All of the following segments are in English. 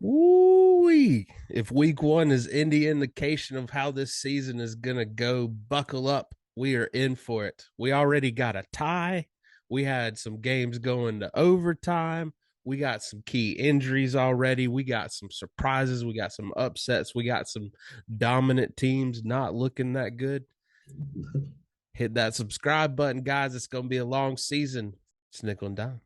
Ooh, if week one is any indication of how this season is going to go, buckle up. We are in for it. We already got a tie. We had some games going to overtime. We got some key injuries already. We got some surprises. We got some upsets. We got some dominant teams not looking that good. Hit that subscribe button, guys. It's going to be a long season. It's nickel and dime.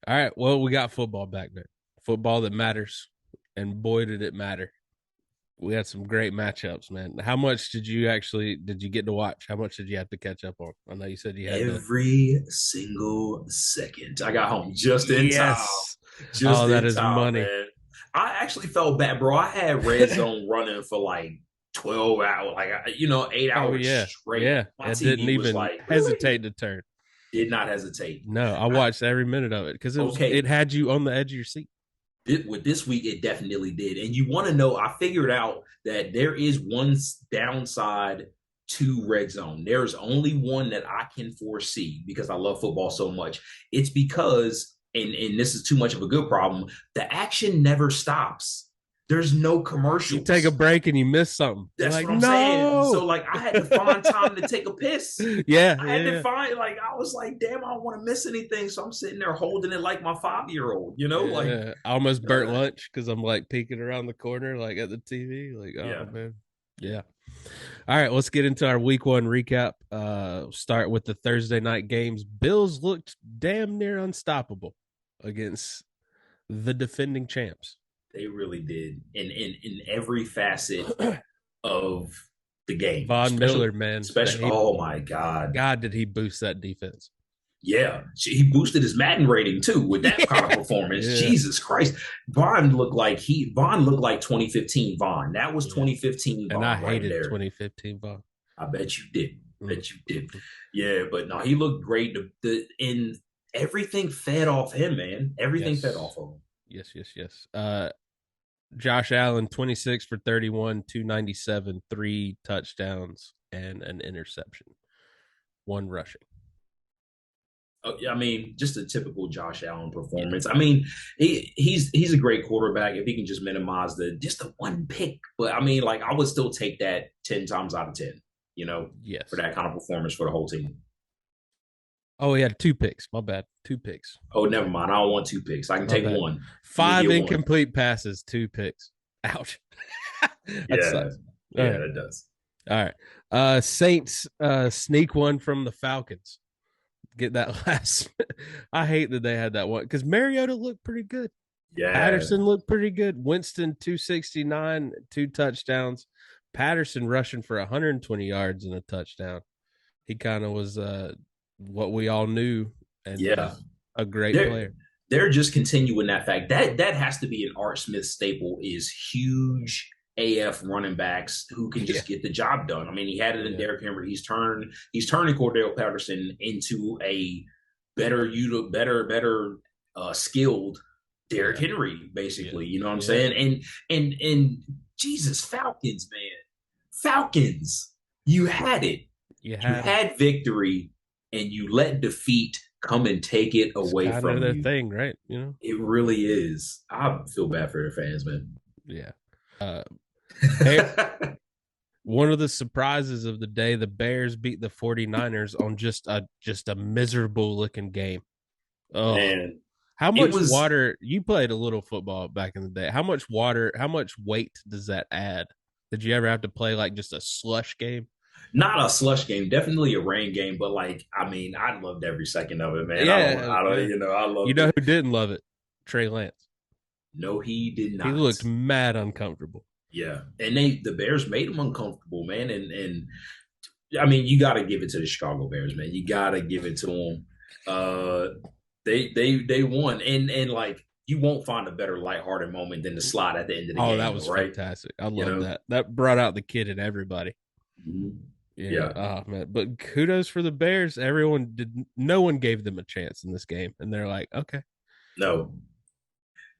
All right. Well, we got football back there. Football that matters. And boy, did it matter. We had some great matchups, man. How much did you get to watch? How much did you have to catch up on? I know you said you had Every single second. I got home just in time. Yes. Just Oh, that in is time, money. man. I actually felt bad, bro. I had red zone running for like 12 hours, 8 hours Oh yeah. straight. Yeah. My I didn't TV was even like, really? hesitate to turn. Did not hesitate. No, I I, watched every minute of it because it okay, had you on the edge of your seat. with this week, it definitely did. And you want to know, I figured out that there is one downside to red zone. There's only one that I can foresee because I love football so much. It's because, and this is too much of a good problem, the action never stops. There's no You take a commercials. break and you miss something. You're That's like, what I'm saying. So no. like I had to find time to take a piss. Yeah, I had to yeah, find like I was like, damn, I don't want to miss anything. So I'm sitting there holding it like my 5-year-old, like yeah. I almost burnt uh, lunch because I'm like peeking around the corner, like at the TV. Like, oh yeah. man. Yeah. All right, let's get into our week one recap. Start with the Thursday night games. Bills looked damn near unstoppable against the defending champs. They really did in every facet of the game, Von especially Miller, man, oh my God. God, did he boost that defense? Yeah. He boosted his Madden rating too with that kind of Yeah, performance. yeah. Jesus Christ. Vaughn looked like 2015 Vaughn. That was Yeah. 2015 And I Vaughn right hated there. 2015 Von. I bet you did. Mm. Bet you did. Yeah, but no, he looked great. In everything fed off him, man. Everything fed Yes. off of him. Yes, yes, yes. Josh Allen, 26 for 31, 297, 3 touchdowns, and an interception, one rushing. I mean, just a typical Josh Allen Yeah. performance. I mean, he's a great quarterback if he can just minimize the one pick. But I mean, like I would still take that 10 times out of 10. For Yes. that kind of performance for the whole team. Oh, he had 2 picks. My bad. 2 picks. Oh, never mind. I don't want 2 picks. I can My take bad. one. You can Five get one. incomplete passes, 2 picks. Ouch. That Yeah, sucks. All yeah, right. that does. All right. Saints sneak one from the Falcons. Get that last. I hate that they had that one because Mariota looked pretty good. Yeah, Patterson looked pretty good. Winston 269, 2 touchdowns. Patterson rushing for 120 yards and a touchdown. He kind of was what we all knew and yeah. just a great They're player. they're just continuing that fact. That has to be an Art Smith staple. Is huge AF running backs who can Yeah. just get the job done. I mean, he had it in Yeah. Derrick Henry. He's turning Cordell Patterson into a better skilled Derrick Yeah. Henry, basically. Yeah. You know what I'm Yeah. saying? And Jesus, Falcons, man. Falcons, you had it. You You had them. had victory and you let defeat come and take it It's away kind of from their you. thing, right? You know? It really is. I feel bad for their fans, man. Yeah. One of the surprises of the day, the Bears beat the 49ers on just a miserable looking game. Oh, Man, how it much was water you played a little football back in the day? How much weight does that add? Did you ever have to play like just a slush game? not a slush game, definitely a rain game, but like, I mean, I loved every second of it, man. Yeah, I don't, yeah. I You loved know it. who didn't love it? Trey Lance. No, he did He not. looked mad uncomfortable. Yeah, and the Bears made him uncomfortable, man. And I mean, you got to give it to the Chicago Bears, man. You got to give it to them. They won, and like you won't find a better lighthearted moment than the slide at the end of the Oh, that game, was right? fantastic. I You love know? that. That brought out the kid in everybody. Mhm. Yeah. Yeah. Oh man. But kudos for the Bears. Everyone did. No one gave them a chance in this game, and they're like, okay. No.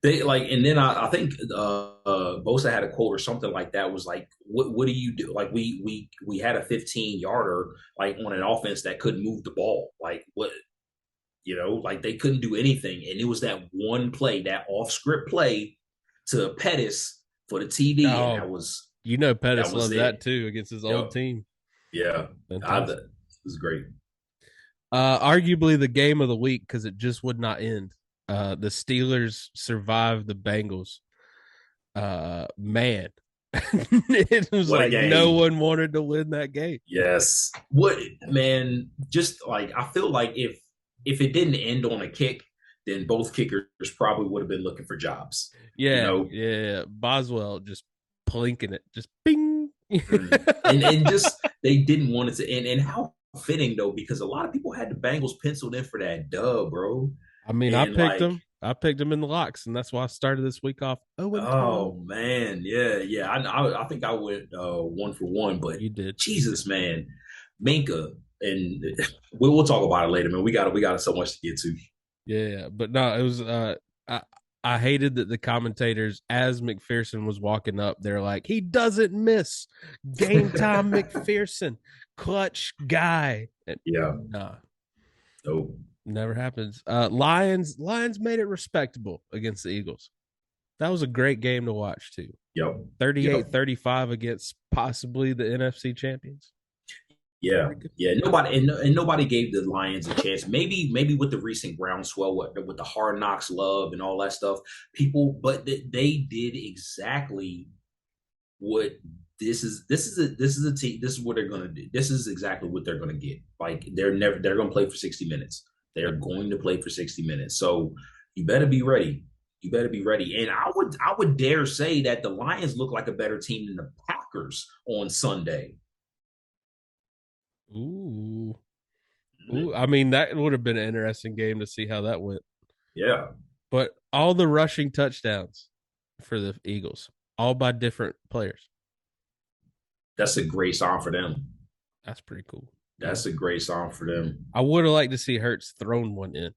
They like, and then I think Bosa had a quote or something like that. Was like, what do you do? Like, we had a 15 yarder like on an offense that couldn't move the ball. Like, what, like they couldn't do anything, and it was that one play, that off script play to Pettis for the TD, and Oh, that Pettis was loves it. that too against his old Yep. team. Yeah. Fantastic. It was great. Arguably the game of the week because it just would not end. The Steelers survived the Bengals. Man, it was What a like no game. one wanted to win that game. Yes. What, man, just like I feel like if it didn't end on a kick, then both kickers probably would have been looking for jobs. You Yeah, know, yeah. Boswell just plinking it, just bing. and just they didn't want it to end. And how fitting though, because a lot of people had the Bengals penciled in for that dub, bro. I mean, I And picked like, him. I picked him in the locks, and that's why I started this week off 0-12. oh man, yeah, yeah. I think I went 1 for 1, but You did. Jesus, man, Minka, and we'll talk about it later, man. We got so much to get to. Yeah, but no, it was I I hated that the commentators as McPherson was walking up, they're like, he doesn't miss. Game time McPherson, clutch guy. And, Yeah. nah, Oh, never happens. Lions made it respectable against the Eagles. That was a great game to watch too. yep. Yep. 38-35 against possibly the NFC champions. Yeah, yeah. Nobody gave the Lions a chance. Maybe with the recent groundswell, with the Hard Knocks love and all that stuff, people, but they did exactly what this is a team. This is what they're gonna do. This is exactly what they're gonna get. Like they're gonna play for 60 minutes. They're Yep. going to play for 60 minutes. So you better be ready. You better be ready. And I would dare say that the Lions look like a better team than the Packers on Sunday. Ooh. Ooh. I mean, that would have been an interesting game to see how that went. Yeah. But all the rushing touchdowns for the Eagles, all by different players. That's a great song for them. That's pretty cool. That's a great song for them. I would have liked to see Hurts thrown one in.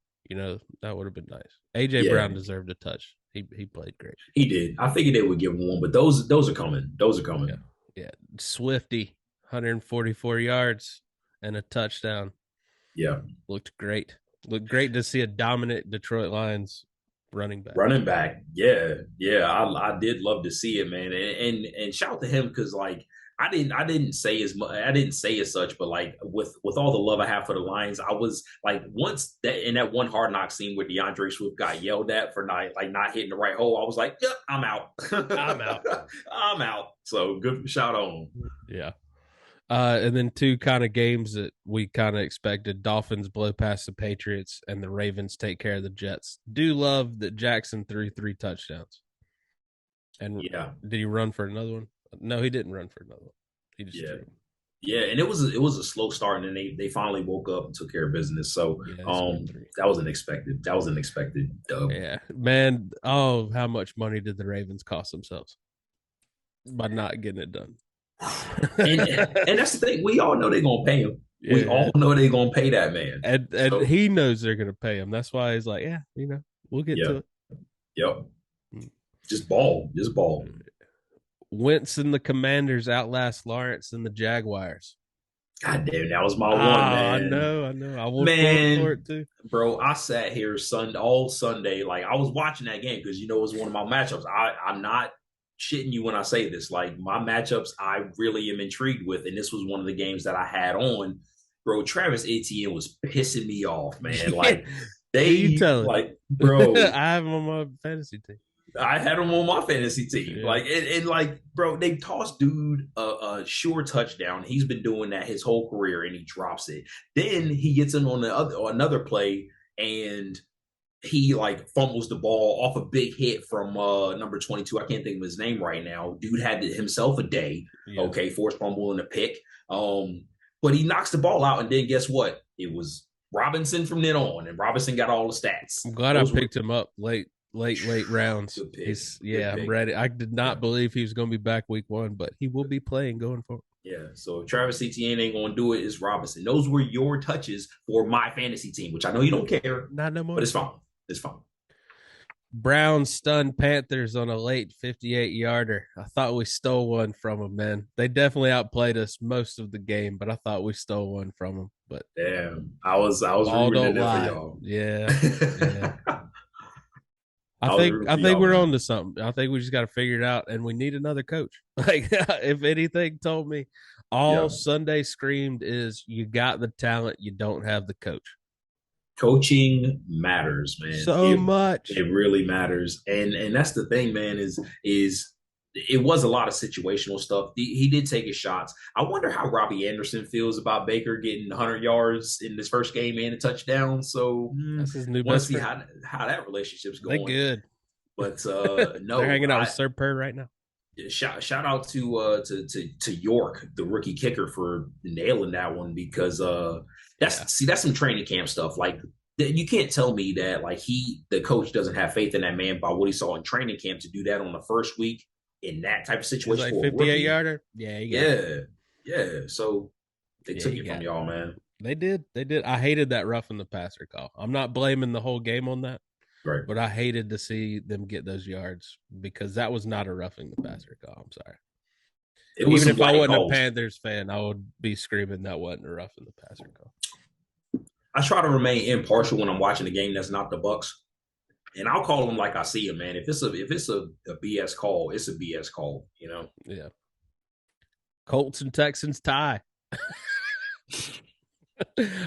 That would have been nice. AJ Yeah, Brown deserved a touch. He played great. he did. I figured they would give him one, but those are coming. Those are Yeah. coming. Yeah. Swifty, 144 yards and a touchdown. Yeah, Looked great. Looked great to see a dominant Detroit Lions running back. running back. Yeah, yeah. I did love to see it, man. And shout out to him because like I didn't say as much. I didn't say as such, but like with all the love I have for the Lions, I was like once that in that one Hard Knock scene where DeAndre Swift got yelled at for not hitting the right hole, I was like, yep, I'm out. I'm out. I'm out. So good shout on. Yeah. And then two kind of games that we kind of expected. Dolphins blow past the Patriots and the Ravens take care of the Jets. Do love that Jackson threw 3 touchdowns. And Yeah. did he run for another one? No, he didn't run for another one. He just Yeah. threw. Yeah, and it was a slow start, and then they finally woke up and took care of business. So Yeah, that was unexpected. That was an expected dub. yeah, man. Oh, how much money did the Ravens cost themselves by not getting it done? And that's the thing. We all know they're gonna pay him. We Yeah, all know they're gonna pay that man. and So he knows they're gonna pay him. That's why he's like, yeah, we'll get yeah, to it. yep. Mm. Just ball. Wentz and the Commanders outlast Lawrence and the Jaguars. God damn, that was my one, I man. know. I will Man, for it too. bro, I sat here all Sunday, like I was watching that game because it was one of my matchups. I'm not shitting you when I say this. Like my matchups, I really am intrigued with, and this was one of the games that I had on. Bro, Travis Etienne was pissing me off, man. Like Who you telling? like, bro, I have him on my fantasy team. I had him on my fantasy team. Yeah. Like, and like, bro, they tossed dude a sure touchdown. He's been doing that his whole career, and he drops it. Then he gets in on another play, and he like fumbles the ball off a big hit from number 22. I can't think of his name right now. Dude had himself a day. Yeah. Okay, forced fumble and a pick. But he knocks the ball out, and then guess what? It was Robinson from then on, and Robinson got all the stats. I'm glad I picked him up late late rounds. Good pick. He's Good I'm pick. ready. I did Yeah. not believe he was going to be back week 1, but he will be playing going forward. Yeah. So if Travis Etienne ain't gonna do it, it's Robinson. Those were your touches for my fantasy team, which I know you don't care, Not no but more. it's fine. It's fine. Browns stunned Panthers on a late 58-yarder. I thought we stole one from them, man. They definitely outplayed us most of the game, but I thought we stole one from them. But Damn. I was ball rooting don't in it for lie. y'all. Yeah, yeah. I I was think rooting I for think y'all, we're on man. to something. I think we just got to figure it out, and we need another coach. Like if anything told me, all Yeah. Sunday screamed is you got the talent, you don't have the coach. Coaching matters, man. So It much. really matters. And that's the thing, man, is it was a lot of situational stuff. He did take his shots. I wonder how Robbie Anderson feels about Baker getting 100 yards in this first game and a touchdown. So That's his new want to best see friend. how that relationship's They going. good. But They're no, hanging out with I Sir Purr right now. shout out to York, the rookie kicker, for nailing that one because Yeah. that's some training camp stuff. Like you can't tell me that like the coach doesn't have faith in that man by what he saw in training camp to do that on the first week in that type of He's situation like for a 58 rookie. yarder. Yeah, you got it. Yeah, yeah. So they Yeah, took you it from got it. y'all, man. They did. They did. I hated that roughing the passer call. I'm not blaming the whole game on that, Right. but I hated to see them get those yards because that was not a roughing the passer call. I'm sorry. It was Even some if I light wasn't a calls. Panthers fan, I would be screaming that wasn't a roughing the passer call. I try to remain impartial when I'm watching a game that's not the Bucks. And I'll call them like I see them, man. If it's a BS call, it's a BS call, you know. Yeah. Colts and Texans tie.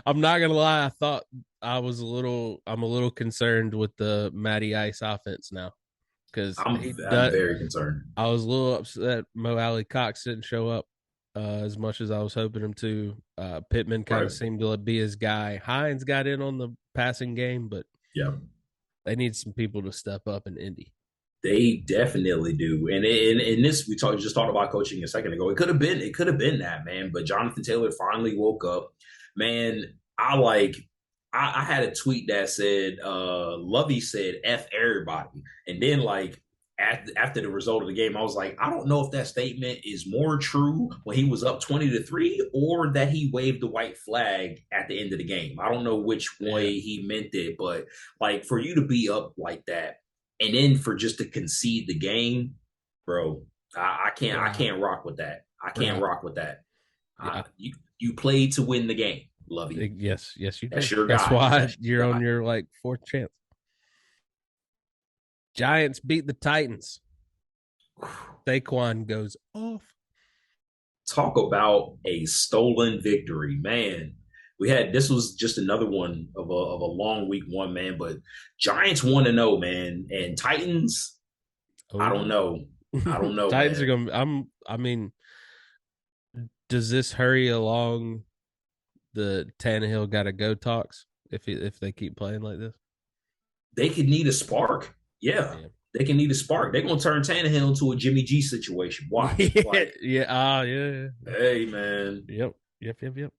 I'm not gonna lie. I thought I'm a little concerned with the Matty Ice offense now because he I'm does. very concerned. I was a little upset Mo Alley Cox didn't show up as much as I was hoping him to. Pittman kind Right. of seemed to be his guy. Hines got in on the passing game, but Yeah. they need some people to step up in Indy. They definitely do. And in this we just talked about coaching a second ago. It could have been that, man. But Jonathan Taylor finally woke up. Man, I had a tweet that said Lovey said F everybody. And then like after the result of the game, I was like, I don't know if that statement is more true when he was up 20-3 or that he waved the white flag at the end of the game. I don't know which Yeah. way he meant it, but like for you to be up like that and then for just to concede the game, bro, I Bro. can't rock with that. I can't Bro. rock with that. Yeah. You played to win the game, Lovey. Yes, yes, you That's did. your That's guy. why That's you're your on guy. your like fourth chance. Giants beat the Titans. Saquon goes off. Talk about a stolen victory, man. This was just another one of a long week one, man. But Giants 1-0, man, and Titans, I Oh, don't know. I don't know, Titans are man. going. I mean, does this hurry along the Tannehill got to go talks if they keep playing like this? They could need a spark. Yeah, Yeah. they can need a spark. They're gonna turn Tannehill into a Jimmy G situation. Watch, like, Yeah. Ah, yeah. hey, man. Yep. Yep.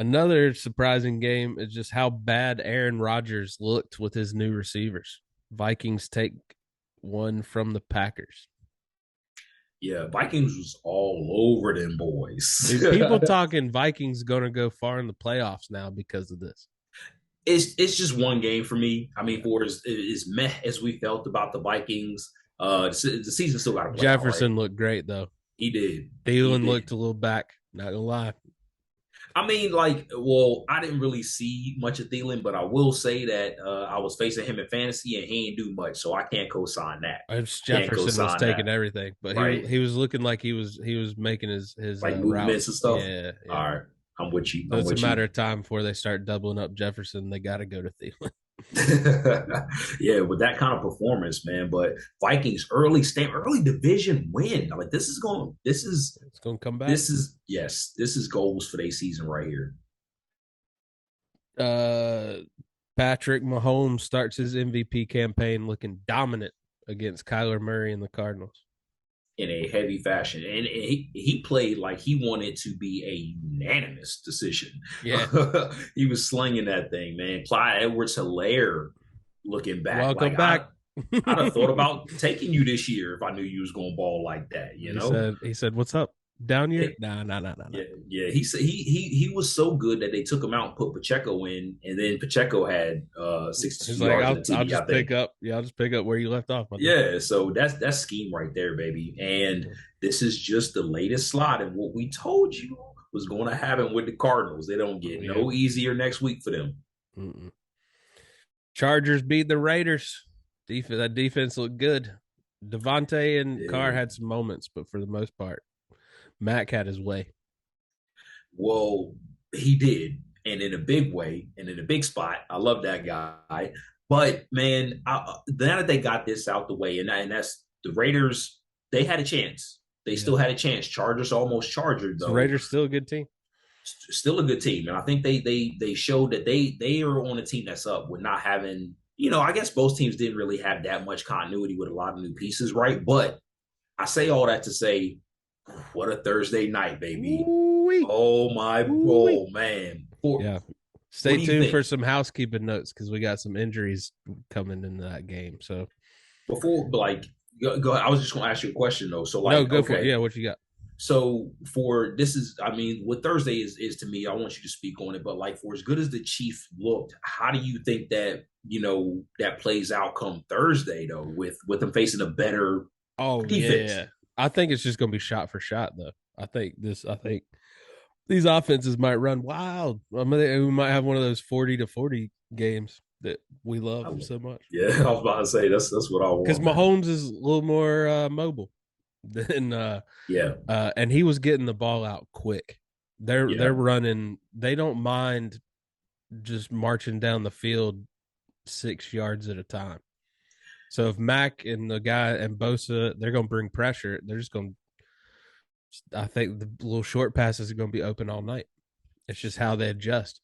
Another surprising game is just how bad Aaron Rodgers looked with his new receivers. Vikings take one from the Packers. Yeah, Vikings was all over them boys. Dude, people talking Vikings going to go far in the playoffs now because of this. It's just one game for me. I mean, Yeah. for as meh as we felt about the Vikings, the season still got to play out, right? Jefferson looked great though. He did. He Thielen did. looked a little back. Not gonna lie. I mean, like, well, I didn't really see much of Thielen, but I will say that I was facing him in fantasy and he didn't do much, so I can't co-sign that. Can't Jefferson was co-sign taking that, everything, but right? he was looking like he was making his Like movements and routes. stuff. Yeah, All yeah. right, I'm with you. So I'm it's a with you. matter of time before they start doubling up Jefferson. They got to go to Thielen. Yeah, with that kind of performance, man. But Vikings early division win. Like It's gonna come back. this is goals for their season right here. uh Patrick Mahomes starts his MVP campaign looking dominant against Kyler Murray and the Cardinals. In a heavy fashion. And he played like he wanted to be a unanimous decision. Yeah. He was slinging that thing, man. Clyde Edwards Hilaire looking back. Welcome back. I'd have thought about taking you this year if I knew you was gonna ball like that. You know. He said, "What's up? Down year? It, Nah, nah, nah, nah, nah." yeah. He said he was so good that they took him out and put Pacheco in, and then Pacheco had He's 62 like, yards in the I'll TD. I just think. pick up. Yeah, I'll just pick up where you left off, my dude. Yeah, so that's scheme right there, baby. And this is just the latest slot, and what we told you was going to happen with the Cardinals. They don't get Yeah. no easier next week for them. Mm-mm. Chargers beat the Raiders. That defense looked good. Devontae and Carr Yeah. had some moments, but for the most part, Mac had his way. Well, he did, and in a big way, and in a big spot. I love that guy. But man, now that they got this out the way, and that's the Raiders, they had a chance. They still had a chance. Chargers almost chargered So though. Raiders still a good team. Still a good team, and I think they showed that they are on a team that's up with not having. I guess both teams didn't really have that much continuity with a lot of new pieces, right? But I say all that to say, what a Thursday night, baby! Ooh-wee. Oh man! Yeah. What Stay do you tuned think? for some housekeeping notes because we got some injuries coming into that game. So Before, like, go, I was just going to ask you a question though. So, no, like, go for it. okay, Yeah, what you got? so for this is, I mean, what Thursday is to me, I want you to speak on it. But like, for as good as the Chief looked, how do you think that that plays out come Thursday though, with them facing a better Oh defense? yeah. I think it's just gonna be shot for shot though. I think these offenses might run wild. I mean, we might have one of those 40-40 games that we love so much. Yeah, I was about to say that's what I Because want, man. Mahomes is a little more mobile than Yeah, and he was getting the ball out quick. They're yeah. running. They don't mind just marching down the field 6 yards at a time. So if Mac and the guy and Bosa, they're going to bring pressure. They're just going to. I think the little short passes are going to be open all night. It's just how they adjust.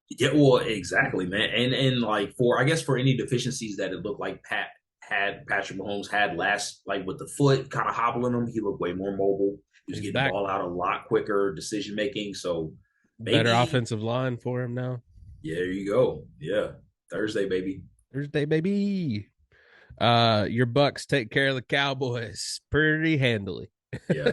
Yeah, well, exactly, man. And like for I guess for any deficiencies that it looked like Patrick Mahomes had last, like with the foot kind of hobbling him, he looked way more mobile. He was He's getting the back. ball out a lot quicker, decision making. So Better maybe, offensive line for him now. yeah, there you go. Yeah, Thursday, baby. Thursday, baby. Your Bucks take care of the Cowboys pretty handily. Yeah,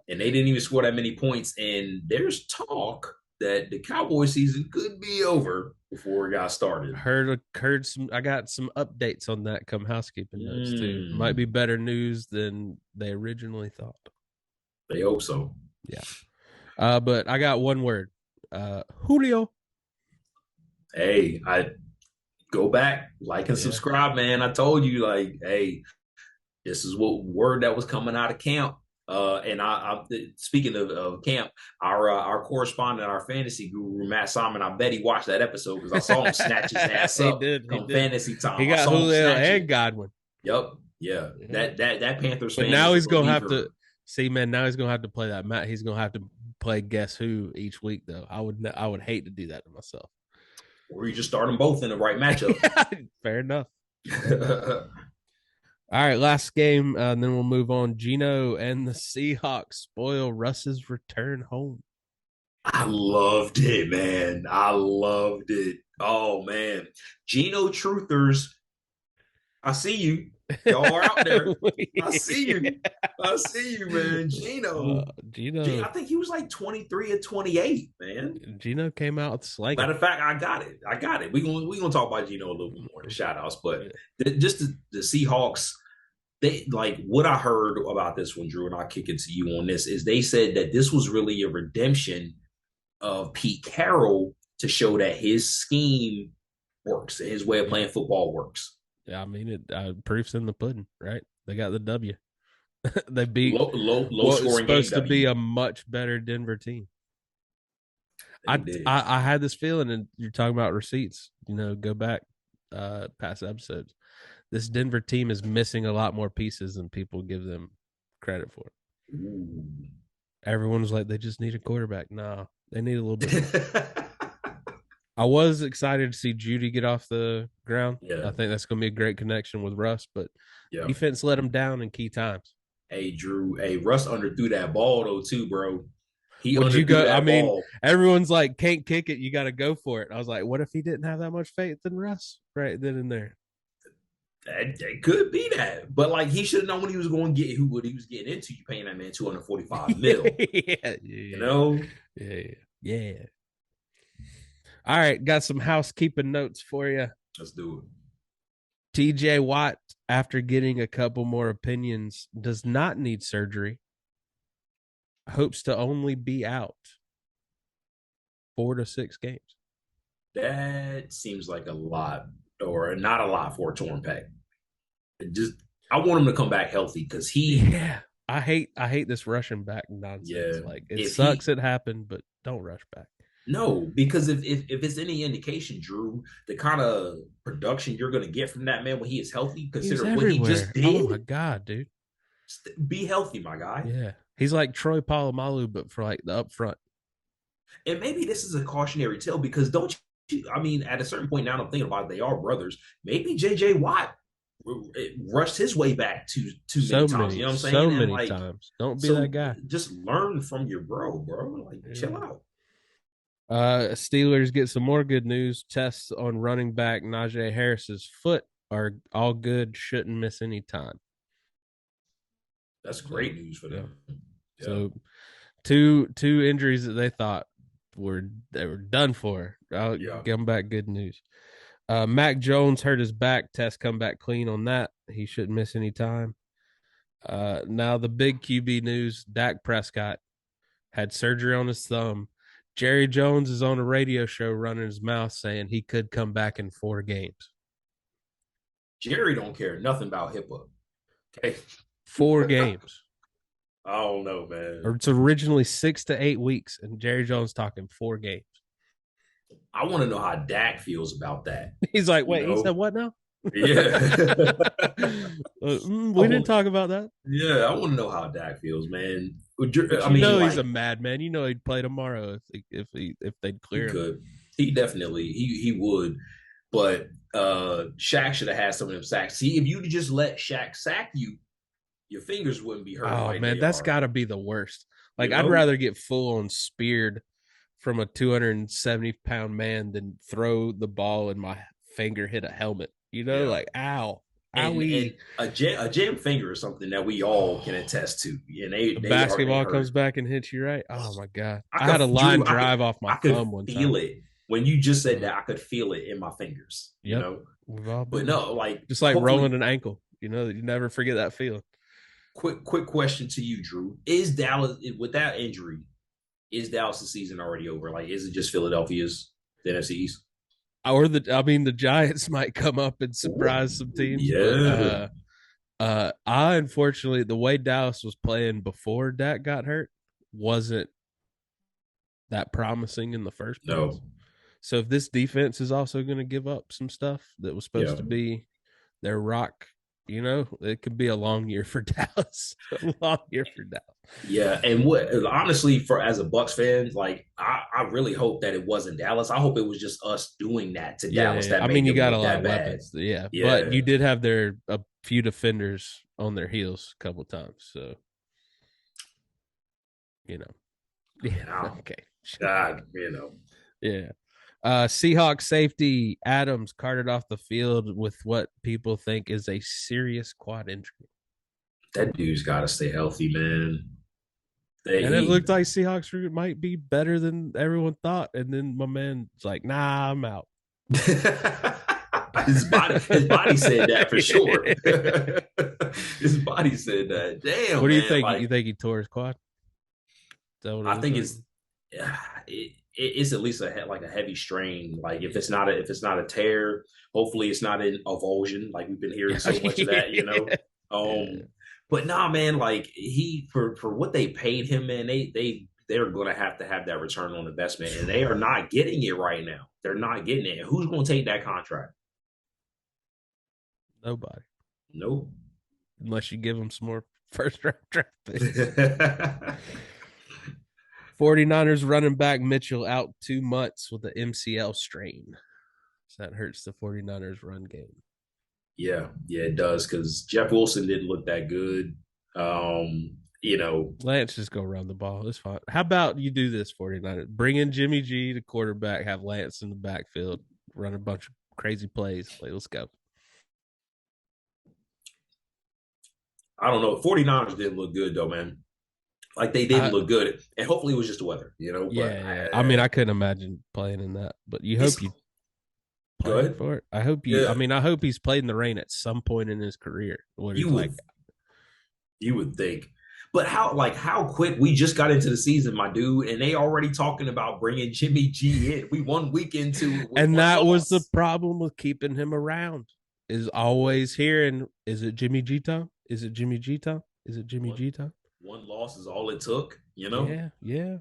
and they didn't even score that many points. And there's talk that the Cowboy season could be over before it got started. Heard some. I got some updates on that. Come housekeeping notes too. Might be better news than they originally thought. They hope so. Yeah. But I got one word. Julio. Hey, I go back, like and subscribe, man. I told you, like, hey, this is what word that was coming out of camp. And I speaking of camp, our correspondent, our fantasy guru Matt Simon, I bet he watched that episode because I saw him snatch his ass up come fantasy time. He got Julio and Godwin. Yep, yeah. That Panthers But fan now is he's a gonna have believer. to see, man. Now he's gonna have to play that Matt. He's gonna have to play guess who each week, though. I would hate to do that to myself. Or you just start them both in the right matchup. Fair enough. All right, last game, and then we'll move on. Geno and the Seahawks spoil Russ's return home. I loved it, man. I loved it. Oh man, Geno Truthers, I see you. Y'all are out there. I see you. I see you, man. Geno. I think he was like 23 or 28, man. Geno came out slanging. Matter of fact, I got it. We're gonna talk about Geno a little bit more in the shout outs, but just the Seahawks, they like what I heard about this one, Drew, and I'll kick it to you on this, is they said that this was really a redemption of Pete Carroll to show that his scheme works, his way of playing football works. Yeah, I mean, proof's in the pudding, right? They got the W. They beat low what was scoring supposed game to be a much better Denver team. I had this feeling, and you're talking about receipts. Go back past episodes. This Denver team is missing a lot more pieces than people give them credit for. Ooh. Everyone was like, they just need a quarterback. No, they need a little bit. I was excited to see Judy get off the ground. Yeah. I think that's going to be a great connection with Russ, but defense let him down in key times. Hey, Drew. Hey, Russ underthrew that ball, though, too, bro. He Would you underthrew go? I that mean, ball. everyone's like, can't kick it. You got to go for it. I was like, what if he didn't have that much faith in Russ right then and there? That could be that, but like he should have known when he was going to get who what he was getting into. You paying that man 245 mil, yeah, you yeah, know. yeah, yeah. All right, got some housekeeping notes for you. Let's do it. TJ Watt, after getting a couple more opinions, does not need surgery. Hopes to only be out 4 to 6 games. That seems like a lot, or not a lot for a torn pec. Just I want him to come back healthy because Yeah, I hate this rushing back nonsense. yeah, Like it if sucks he it happened, but don't rush back. no, because if it's any indication, Drew, the kind of production you're going to get from that man when he is healthy, He was consider what he just everywhere. Oh my did. god, dude. Be healthy, my guy. Yeah, he's like Troy Polamalu, but for like the upfront. And maybe this is a cautionary tale because don't you? I mean, at a certain point now, I'm thinking about it, they are brothers. Maybe J.J. Watt rushed his way back too many So times. You many, know what I'm so saying? And many like, times. Don't be that so guy. just learn from your bro. Like, chill Yeah. out. Steelers get some more good news. Tests on running back Najee Harris's foot are all good. Shouldn't miss any time. That's So, great news for yeah. them. Yeah. So two injuries that they thought were done for. I'll Yeah. give them back good news. Mac Jones hurt his back. Test come back clean on that. He shouldn't miss any time. Now the big QB news: Dak Prescott had surgery on his thumb. Jerry Jones is on a radio show running his mouth saying he could come back in 4 games. Jerry don't care nothing about HIPAA. Okay. 4 games. I don't know, man. Or it's originally 6 to 8 weeks, and Jerry Jones talking 4 games. I want to know how Dak feels about that. He's like, You wait, he said know? what now? Yeah. We didn't talk about that. Yeah, I want to know how Dak feels, man. But I you mean, know he's a like madman. You know he'd play tomorrow if they'd he clear him. could, he definitely he would, but Shaq should have had some of them sacks. See, if you just let Shaq sack you, your fingers wouldn't be hurting Oh like man, they that's are. got to be the worst. You Like I'd know? rather get full on speared from a 270-pound man than throw the ball and my finger hit a helmet. You know, Yeah. like ow, And owie. a jam finger is something that we all can attest to. And The they basketball hurt. comes back and hits you right. Oh my god, I I had a could line Drew, drive off my I could thumb one feel time. it when you just said Mhm. that. I could feel it in my fingers. You Yep, know, we've all but been there. no, like Just like hopefully. rolling an ankle. You know, you never forget that feeling. Quick question to you, Drew: is Dallas with that injury? Is Dallas' season already over? Like, is it just Philadelphia's the NFC East? I mean, the Giants might come up and surprise some teams, but Yeah, I unfortunately the way Dallas was playing before Dak got hurt wasn't that promising in the first place. no, So if this defense is also going to give up some stuff that was supposed yeah, to be their rock, it could be a long year for Dallas. A long year for Dallas. yeah. And what honestly, for as a Bucks fan, like I really hope that it wasn't Dallas. I hope it was just us doing that to Dallas Yeah, that I made mean, you them got a look lot that of bad. weapons. Yeah, but Yeah, you did have a few defenders on their heels a couple times. So, you know, yeah, man. I, okay. God, you know. Yeah. Seahawks safety Adams carted off the field with what people think is a serious quad injury. That dude's got to stay healthy, man. That And it he looked like Seahawks might be better than everyone thought. And then my man's like, nah, I'm out. his body said that for sure. His body said that. Damn, What do you man. think? Like You think he tore his quad? Is that what it I looks think like? it's at least like a heavy strain. Like if it's not a tear, hopefully it's not an avulsion. Like we've been hearing so much of that, you know. Yeah. But nah, man. Like he for what they paid him, man. They're going to have that return on investment, and they are not getting it right now. They're not getting it. Who's going to take that contract? Nobody. Nope. Unless you give him some more first round draft picks. 49ers running back Mitchell out 2 months with the MCL strain. So that hurts the 49ers run game. Yeah, it does because Jeff Wilson didn't look that good. You know, Lance just go run the ball. It's fine. How about you do this, 49ers? Bring in Jimmy G, the quarterback, have Lance in the backfield, run a bunch of crazy plays. Like, let's go. I don't know. 49ers didn't look good though, man. Like they didn't I, look good, and hopefully it was just the weather, you know. But yeah. I mean, I couldn't imagine playing in that, but you it's hope you plan good. for it. I hope you. I Yeah, mean, I hope he's played in the rain at some point in his career where you he's like, would you would think. But how quick we just got into the season, my dude, and they already talking about bringing Jimmy G in. We 1 week into it with and one that was the loss. problem with keeping him around. Is always hearing, is it Jimmy G time? Is it Jimmy G time? Is it Jimmy One G time? one loss is all it took, you know. Yeah, yeah.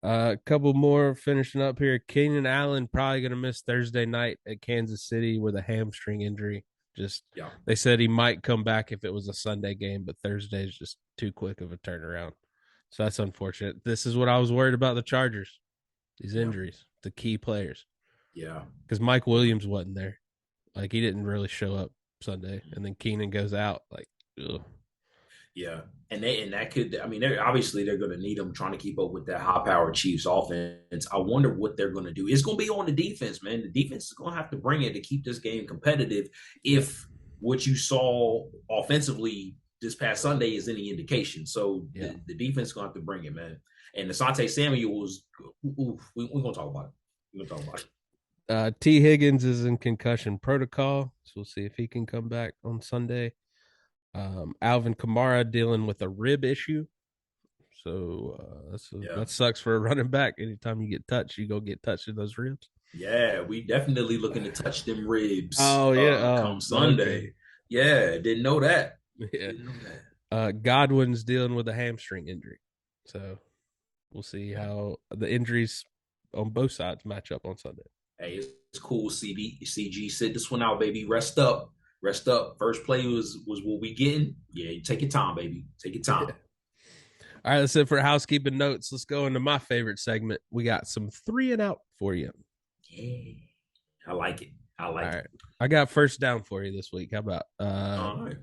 A couple more finishing up here. Keenan Allen probably going to miss Thursday night at Kansas City with a hamstring injury. Just Yeah, they said he might come back if it was a Sunday game, but Thursday is just too quick of a turnaround. So that's unfortunate. This is what I was worried about the Chargers. These yeah, injuries, the key players, yeah, because Mike yeah. Williams wasn't there. Like he didn't really show up Sunday, and then Keenan goes out. Like, ugh. Yeah, and that could. I mean, they're going to need them trying to keep up with that high-powered Chiefs offense. I wonder what they're going to do. It's going to be on the defense, man. The defense is going to have to bring it to keep this game competitive. If what you saw offensively this past Sunday is any indication, so Yeah. the defense is going to have to bring it, man. And Asante Samuel was. We're going to talk about it. We're going to talk about it. T. Higgins is in concussion protocol, so we'll see if he can come back on Sunday. Alvin Kamara dealing with a rib issue, so Yeah. that sucks for a running back. Anytime you get touched, you go get touched in those ribs. Yeah, we definitely looking to touch them ribs Oh yeah, come okay, Sunday. Yeah, didn't know that. yeah. Didn't know that. Godwin's dealing with a hamstring injury, so we'll see Yeah. how the injuries on both sides match up on Sunday. Hey, it's cool. CG, sit this one out, baby. Rest up. Rest up. First play was what we getting. Yeah, you take your time, baby. Take your Yeah. time. All right, that's it for housekeeping notes. Let's go into my favorite segment. We got some 3 and out for you. Yeah. I like it. I All like right. it. I got first down for you this week. How about All right.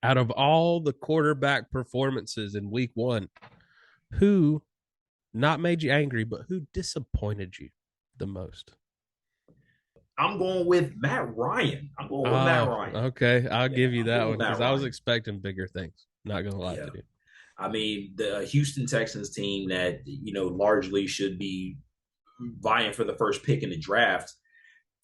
out of all the quarterback performances in week one, who not made you angry, but who disappointed you the most? I'm going with Matt Ryan. I'm going with Matt Oh, Ryan. okay. I'll Yeah, give you I'm that going one with because Matt I was Ryan. expecting bigger things. Not gonna lie Yeah. to you. I mean, the Houston Texans team that, largely should be vying for the first pick in the draft.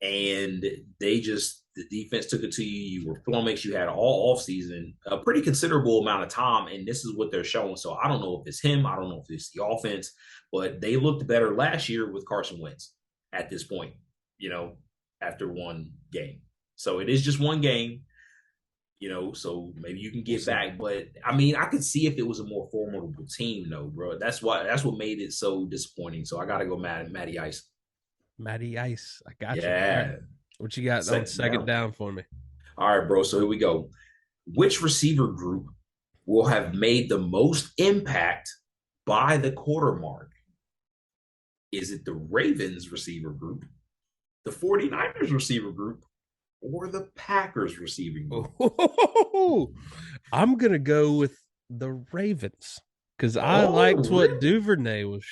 And the defense took it to you. You were flummoxed. You had all offseason, a pretty considerable amount of time. And this is what they're showing. So I don't know if it's him. I don't know if it's the offense, but they looked better last year with Carson Wentz at this point, you know, after one game. So it is just one game, so maybe you can We'll get see. back. But I mean, I could see if it was a more formidable team, though, bro. That's what made it so disappointing. So I got to go Matty Ice. Matty Ice. I got you. All right. Yeah. What you got on Second second down. down for me? All right, bro. So here we go. Which receiver group will have made the most impact by the quarter mark? Is it the Ravens receiver group, the 49ers receiver group, or the Packers receiving group? Oh, I'm gonna go with the Ravens because I Oh, liked what really? Duvernay was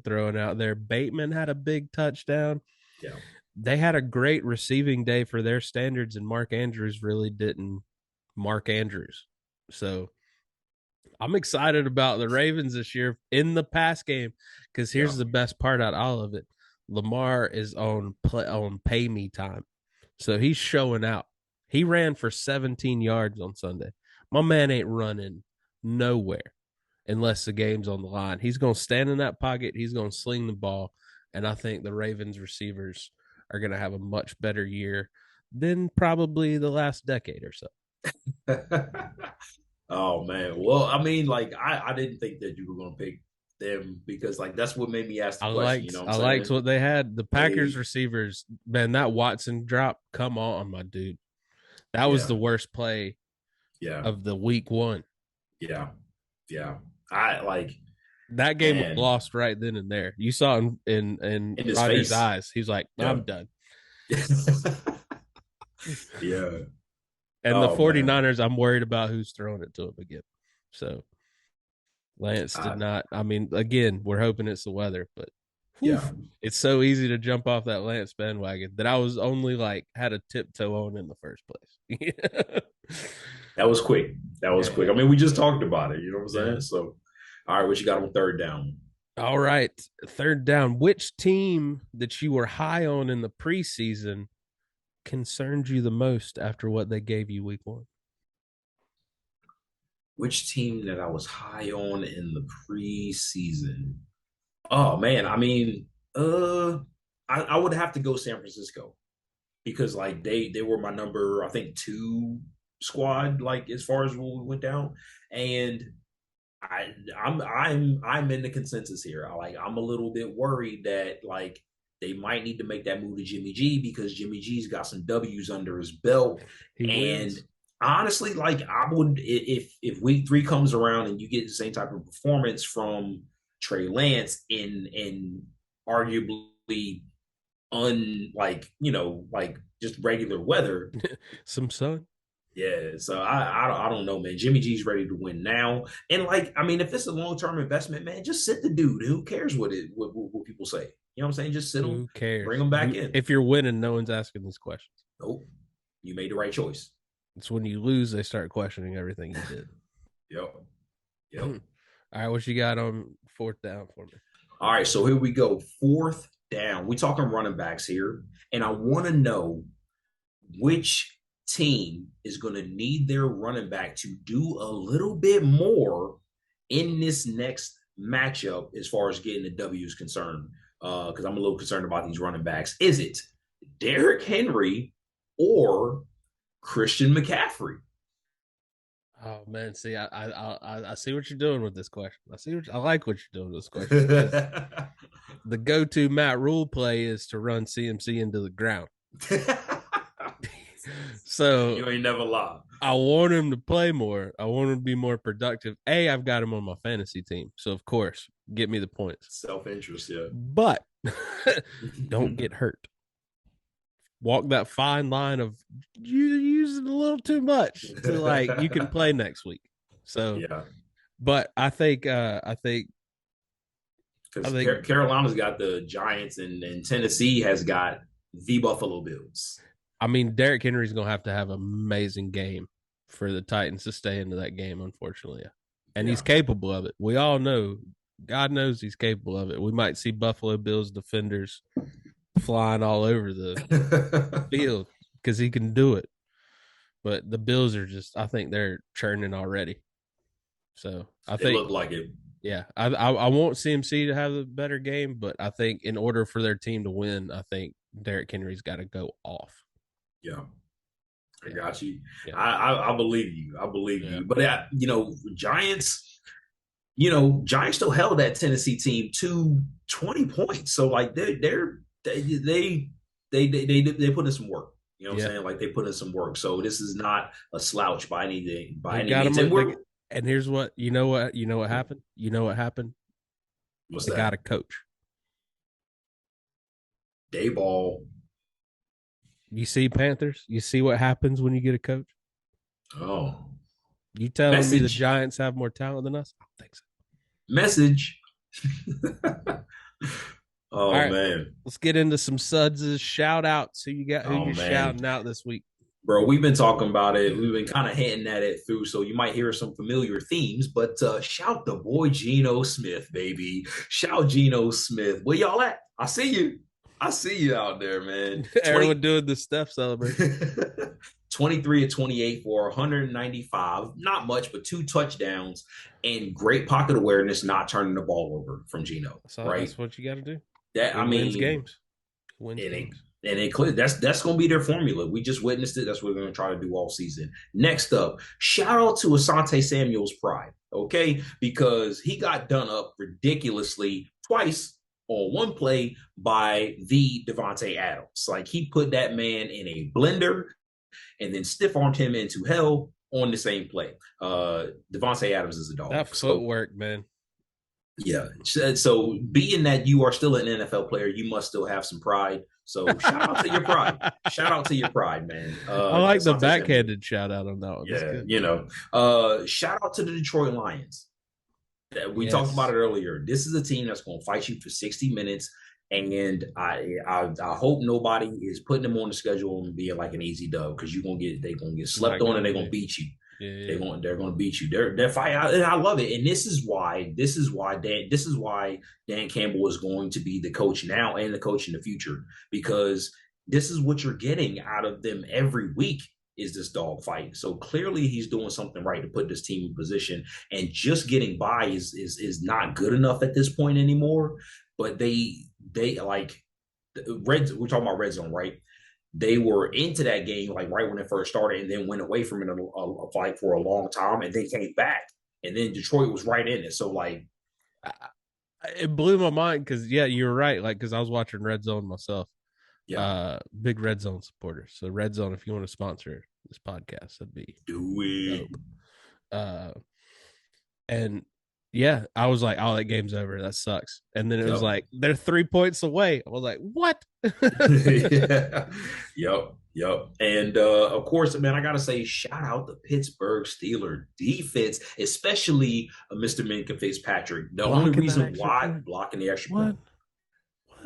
throwing out there. Bateman had a big touchdown. Yeah. They had a great receiving day for their standards, and Mark Andrews really didn't. Mark Andrews. So I'm excited about the Ravens this year in the pass game because Yeah. here's the best part out of all of it. Lamar is on pay me time. So he's showing out. He ran for 17 yards on Sunday. My man ain't running nowhere unless the game's on the line. He's going to stand in that pocket. He's going to sling the ball. And I think the Ravens receivers are going to have a much better year than probably the last decade or so. Oh man. Well, I mean, like I didn't think that you were gonna pick them because like that's what made me ask the question, you know what I'm I liked saying? what they had. The Packers They receivers, man, that Watson drop, come on, my dude. That was yeah, the worst play yeah, of the week one. yeah, yeah. I like That game was man lost right then and there. You saw in in his Rodgers' face. eyes. He's like, Yeah. I'm done. Yeah. And the Oh man. 49ers, I'm worried about who's throwing it to him again. So Lance did Uh, not. I mean, again, we're hoping it's the weather, but whew, yeah, it's so easy to jump off that Lance bandwagon that I was only like had a tiptoe on in the first place. that was quick. That was quick. Yeah. I mean, we just talked about it. You know what I'm Yeah. saying? So, all right, what you got on third down? All right. Third down. Which team that you were high on in the preseason concerned you the most after what they gave you week one? Which team that I was high on in the preseason? Oh man, I mean, I would have to go San Francisco because like they were my number, I think two squad, like as far as when we went down, and I'm in the consensus here. I'm a little bit worried that like they might need to make that move to Jimmy G because Jimmy G's got some W's under his belt. He And wins. honestly, like I would if week three comes around and you get the same type of performance from Trey Lance in arguably unlike, like just regular weather. Some sun. Yeah, so I don't know, man. Jimmy G's ready to win now, and like I mean, if it's a long term investment, man, just sit the dude. Who cares what people say? You know what I'm saying? Just sit him, Who bring cares? him back You in. if you're winning, no one's asking these questions. Nope, you made the right choice. It's when you lose they start questioning everything you did. Yep, yep. All right, what you got on fourth down for me? All right, so here we go. Fourth down. We talking running backs here, and I want to know which team is going to need their running back to do a little bit more in this next matchup as far as getting the W is concerned. Because I'm a little concerned about these running backs. Is it Derrick Henry or Christian McCaffrey? Oh man, see, I see what you're doing with this question. I like what you're doing with this question because the go-to Matt Rule play is to run CMC into the ground. So You ain't never lie. I want him to play more. I want him to be more productive. I've got him on my fantasy team, so of course, get me the points. Self-interest, yeah. But don't get hurt. Walk that fine line of you using a little too much to like you can play next week. So, yeah, but I because think Carolina's got the Giants and Tennessee has got the Buffalo Bills. I mean Derrick Henry's gonna have to have an amazing game for the Titans to stay into that game, unfortunately. And he's Yeah. capable of it. We all know, God knows he's capable of it. We might see Buffalo Bills defenders flying all over the field because he can do it. But the Bills are just, I think they're churning already. So I It think, looked like it. yeah, I want CMC to have a better game, but I think in order for their team to win, I think Derrick Henry's got to go off. Yeah. I got you. Yeah. I believe you. I believe Yeah. you. But Giants, Giants still held that Tennessee team to 20 points. So like they put in some work. You know what I'm Yeah. saying? Like they put in some work. So this is not a slouch by They any got means. him. And here's what, what happened? You know what happened? What's They got that? a coach. Dayball. You see Panthers? You see what happens when you get a coach? Oh. You telling me the Message. Giants have more talent than us? I don't think so. Message. All Oh right, man. let's get into some Suds' shout outs. Who Oh you man. shouting out this week? Bro, we've been talking about it. We've been kind of hinting at it through, so you might hear some familiar themes. But shout the boy Geno Smith, baby. Shout Geno Smith. Where y'all at? I see you. I see you out there, man. Everyone doing the Steph celebration. 23 of 28 for 195. Not much, but two touchdowns and great pocket awareness, not turning the ball over from Geno. So right? that's what you got to do. That He I wins mean, games. Wins and games. it clear that's going to be their formula. We just witnessed it. That's what we're going to try to do all season. Next up, shout out to Asante Samuel's pride, okay? Because he got done up ridiculously twice on one play by the Devontae Adams. Like he put that man in a blender and then stiff armed him into hell on the same play. Devontae Adams is a dog. That footwork, man. Yeah. So being that you are still an NFL player, you must still have some pride. So shout out to your pride. Shout out to your pride, man. I like the Asante Samuel. backhanded shout out on that one. That's Yeah, good. shout out to the Detroit Lions. We talked about Yes. it earlier. This is a team that's going to fight you for 60 minutes. And I hope nobody is putting them on the schedule and being like an easy dub because they're gonna get slept Not on and gonna they're gonna be. beat you. Yeah, They're yeah. going they're going to beat you. They're fighting, and I love it. And this is why Dan Campbell is going to be the coach now and the coach in the future because this is what you're getting out of them every week is this dog fight. So clearly he's doing something right to put this team in position. And just getting by is not good enough at this point anymore. But they like Reds. We're talking about red zone, right? They were into that game like right when it first started and then went away from it a fight for a long time and then came back and then Detroit was right in it. So like, It blew my mind because yeah, you're right. Like because I was watching Red Zone myself. yeah, Big Red Zone supporter. So Red Zone, if you want to sponsor this podcast, that'd be do it. dope. Uh, and yeah, I was like, "Oh, that game's over. That sucks." And then it was Yep. like, "They're 3 points away." I was like, "What?" Yeah. Yep. And of course, man, I gotta say, shout out the Pittsburgh Steelers defense, especially Mr. Minka Fitzpatrick. The only Blocking that reason extra why point. blocking the extra What? point.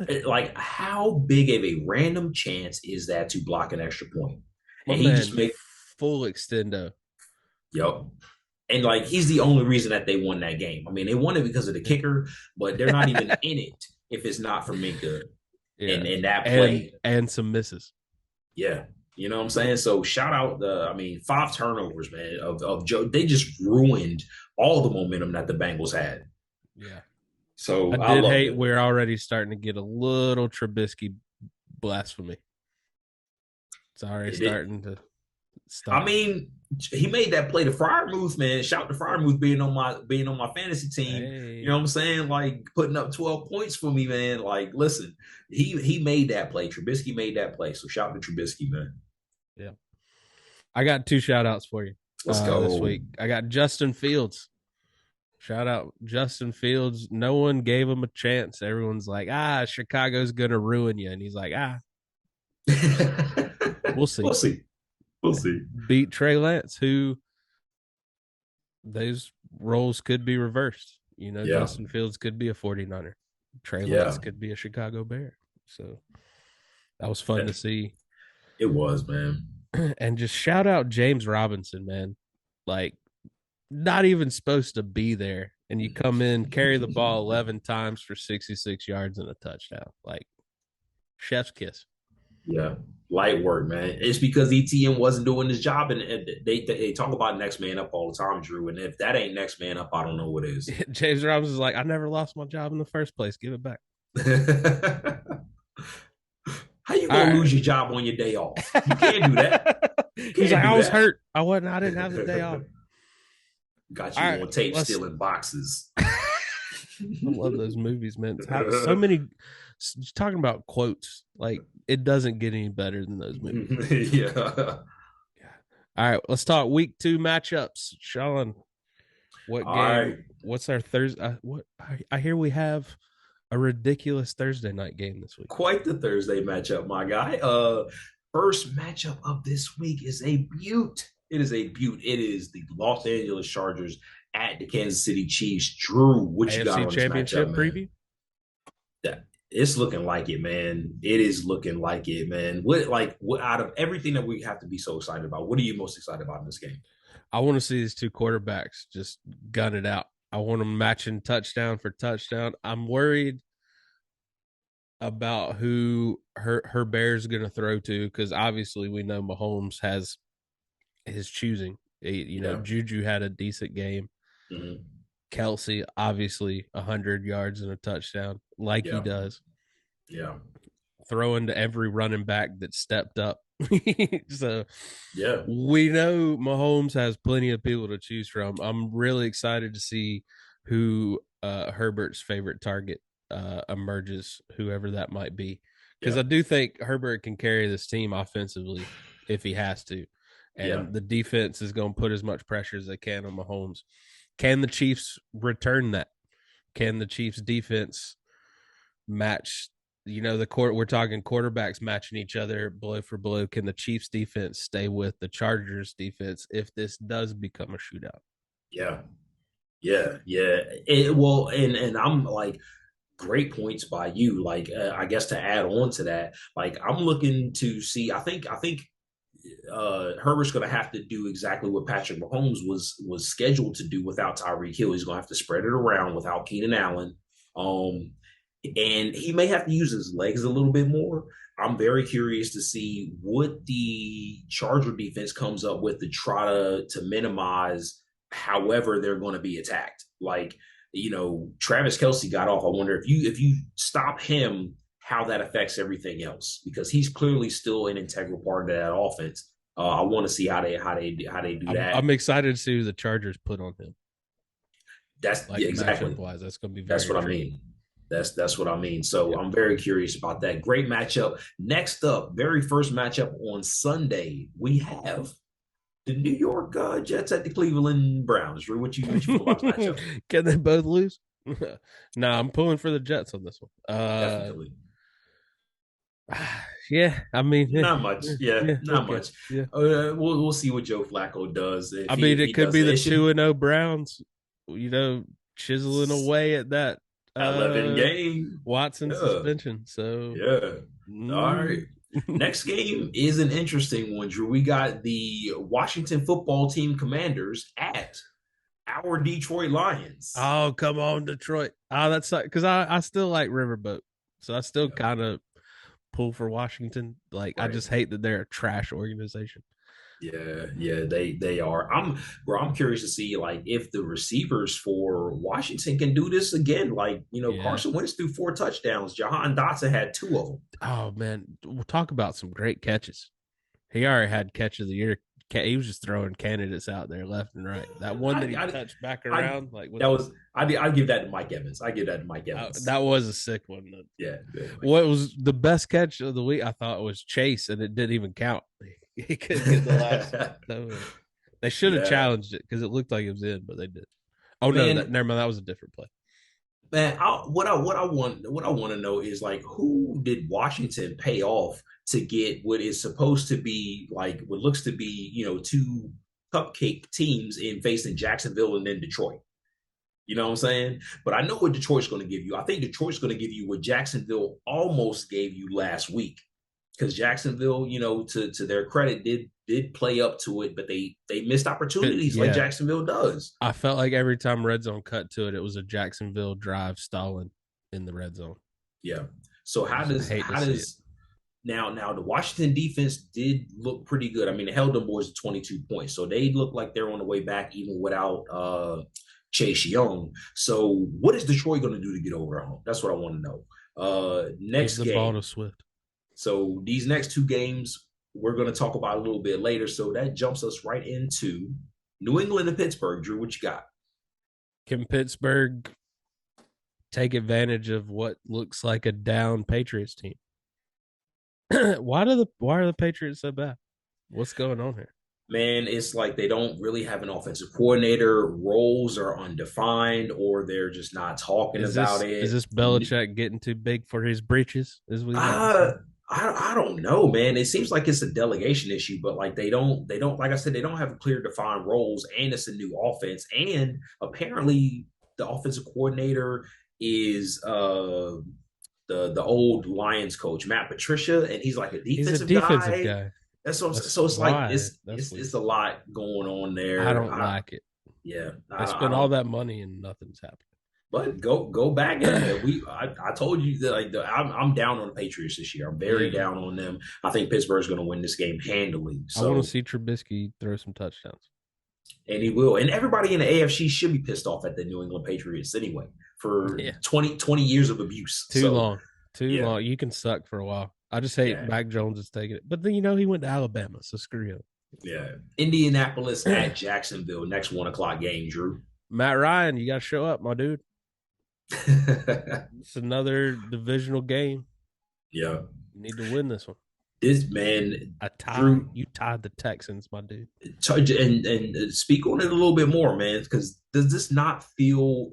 What? Like, how big of a random chance is that to block an extra point? My And he just man, make full extendo. yep. And like he's the only reason that they won that game. I mean, they won it because of the Yeah. kicker, but they're not even in it if it's not for Minka Yeah. in that And play. some misses. Yeah. You know what I'm saying? So shout out I mean, 5 turnovers, man, of Joe. They just ruined all the momentum that the Bengals had. Yeah. I So I did loved hate it. we're already starting to get a little Trubisky blasphemy. It's already It, starting to I start. mean, he made that play to Fryermuth, man. Shout to Fryermuth being on my fantasy team. You know what Hey. I'm saying? Like putting up 12 points for me, man. Like, listen, he made that play. Trubisky made that play. So shout to Trubisky, man. Yeah. I got 2 shout outs for you Let's this go. week. I got Justin Fields. Shout out Justin Fields. No one gave him a chance. Everyone's like, Chicago's gonna ruin you. And he's like, we'll We'll see. see. We'll see. Beat Trey Lance, who those roles could be reversed. Yeah. Justin Fields could be a 49er. Trey Lance Yeah. could be a Chicago Bear. So that was fun to see. It was, man. And just shout out James Robinson, man. Like, not even supposed to be there. And you come in, carry the ball 11 times for 66 yards and a touchdown. Like, chef's kiss. Yeah. Light work, man. It's because ETN wasn't doing his job, and they talk about next man up all the time, Drew. And if that ain't next man up, I don't know what is. James Robinson's like, I never lost my job in the first place. Give it back. How you All gonna right. lose your job on your day off? You can't do that. You He's like, can't I do was that. hurt. I didn't have the day off. Got All you right, on tape let's. stealing boxes. I love those movies, man. So many. Just talking about quotes, like it doesn't get any better than those movies. Yeah. All right, let's talk week 2 matchups. Sean, what All game? right. What's our Thursday? What I hear we have a ridiculous Thursday night game this week. Quite the Thursday matchup, my guy. First matchup of this week is a beaut. It is a beaut. It is the Los Angeles Chargers at the Kansas City Chiefs. Drew, what you got AFC on this Championship matchup, man? preview. That it's looking like it, man. It is looking like it, man. What out of everything that we have to be so excited about, what are you most excited about in this game? I want to see these 2 quarterbacks just gun it out. I want them matching touchdown for touchdown. I'm worried about who her Bears going to throw to because obviously we know Mahomes has his choosing. Yeah. Juju had a decent game. Mm-hmm. Kelsey obviously 100 yards and a touchdown, like he Yeah. does. Yeah. Throwing to every running back that stepped up. So Yeah. we know Mahomes has plenty of people to choose from. I'm really excited to see who Herbert's favorite target emerges, whoever that might be. Because Yeah. I do think Herbert can carry this team offensively if he has to. Yeah. And the defense is going to put as much pressure as they can on Mahomes. Can the Chiefs return that? Can the Chiefs defense match? The court. We're talking quarterbacks matching each other blow for blow. Can the Chiefs defense stay with the Chargers defense if this does become a shootout? Yeah, yeah. And I'm like, great points by you. Like, I guess to add on to that, like I'm looking to see. I think Herbert's going to have to do exactly what Patrick Mahomes was scheduled to do without Tyreek Hill. He's going to have to spread it around without Keenan Allen, and he may have to use his legs a little bit more. I'm very curious to see what the Charger defense comes up with to try to minimize however they're going to be attacked. Like, Travis Kelce got off. I wonder if you stop him, how that affects everything else, because he's clearly still an integral part of that offense. I want to see how they do that. I'm excited to see who the Chargers put on him. That's Like yeah, exactly. matchup wise, that's going to be very That's what I intriguing. mean. That's what I mean. So Yeah. I'm very curious about that. Great matchup. Next up, very first matchup on Sunday, we have the New York Jets at the Cleveland Browns. Drew, what you feel about the matchup? Can they both lose? Nah, I'm pulling for the Jets on this one. Definitely. Yeah, I mean, Not much. Yeah, yeah, not okay, much. yeah. We'll see what Joe Flacco does. I If mean, he it could does be it, the it should 2-0 Browns, chiseling away at that 11 game. Watson Yeah, suspension. So, yeah. All mm. right. Next game is an interesting one, Drew. We got the Washington football team Commanders at our Detroit Lions. Oh, come on, Detroit. Oh, that's because I still like Riverboat, so I still Yeah, kind of pull for Washington. Like, I right. just hate that they're a trash organization. Yeah, they are. I'm curious to see like if the receivers for Washington can do this again. Like, Yeah. Carson Wentz threw 4 touchdowns. Jahan Dotson had 2 of them. Oh man, we'll talk about some great catches. He already had catch of the year. He was just throwing candidates out there left and right. That one that he I, touched back I around, like with that was I'd give that to Mike Evans. I give that to Mike Evans. that was a sick one. Yeah. What was the best catch of the week? I thought was Chase, and it didn't even count. He couldn't get the last. No, they should have Yeah. challenged it because it looked like it was in, but they did. Oh no, Man, never mind. That was a different play. man, what I want to know is like who did Washington pay off to get what is supposed to be like what looks to be, two cupcake teams in facing Jacksonville and then Detroit. You know what I'm saying? But I know what Detroit's going to give you. I think Detroit's going to give you what Jacksonville almost gave you last week. Because Jacksonville, to their credit, did play up to it, but they missed opportunities like Yeah, Jacksonville does. I felt like every time red zone cut to it, it was a Jacksonville drive stalling in the red zone. Yeah. So I just hate to how see it. does now the Washington defense did look pretty good. I mean, they held them boys to 22 points, so they look like they're on the way back even without Chase Young. So what is Detroit going to do to get over home? That's what I want to know. Give Next the ball game. to Swift. So these next 2 games we're going to talk about a little bit later. So that jumps us right into New England and Pittsburgh. Drew, what you got? Can Pittsburgh take advantage of what looks like a down Patriots team? why are the Patriots so bad? What's going on here? Man, it's like they don't really have an offensive coordinator. Roles are undefined, or they're just not talking about Is it. this Belichick getting too big for his breeches? Is what you about to say? Uh, I don't know, man. It seems like it's a delegation issue, but like they don't like I said, they don't have clear defined roles, and it's a new offense. And apparently the offensive coordinator is the old Lions coach, Matt Patricia, and he's like a He's a defensive defensive guy. guy. So That's it's like why. That's weird. it's a lot going on I there. don't like it. Yeah, They I spent all don't. that money and nothing's happening. But go back and I told you that I'm down on the Patriots this year. I'm very Yeah. down on them. I think Pittsburgh's going to win this game handily. I want So to see Trubisky throw some touchdowns. and he will. And everybody in the AFC should be pissed off at the New England Patriots anyway for Yeah. 20 years of abuse. Too long. Too yeah. long. You can suck for a while. I just hate Yeah. Mac Jones is taking it. But then he went to Alabama, so screw him. Yeah. Indianapolis at Jacksonville, next 1 o'clock game, Drew. Matt Ryan, you got to show up, my dude. It's another divisional game. Yeah. You need to win this one. This man, A tie. Drew, You tied the Texans, my dude. and speak on it a little bit more, man, because does this not feel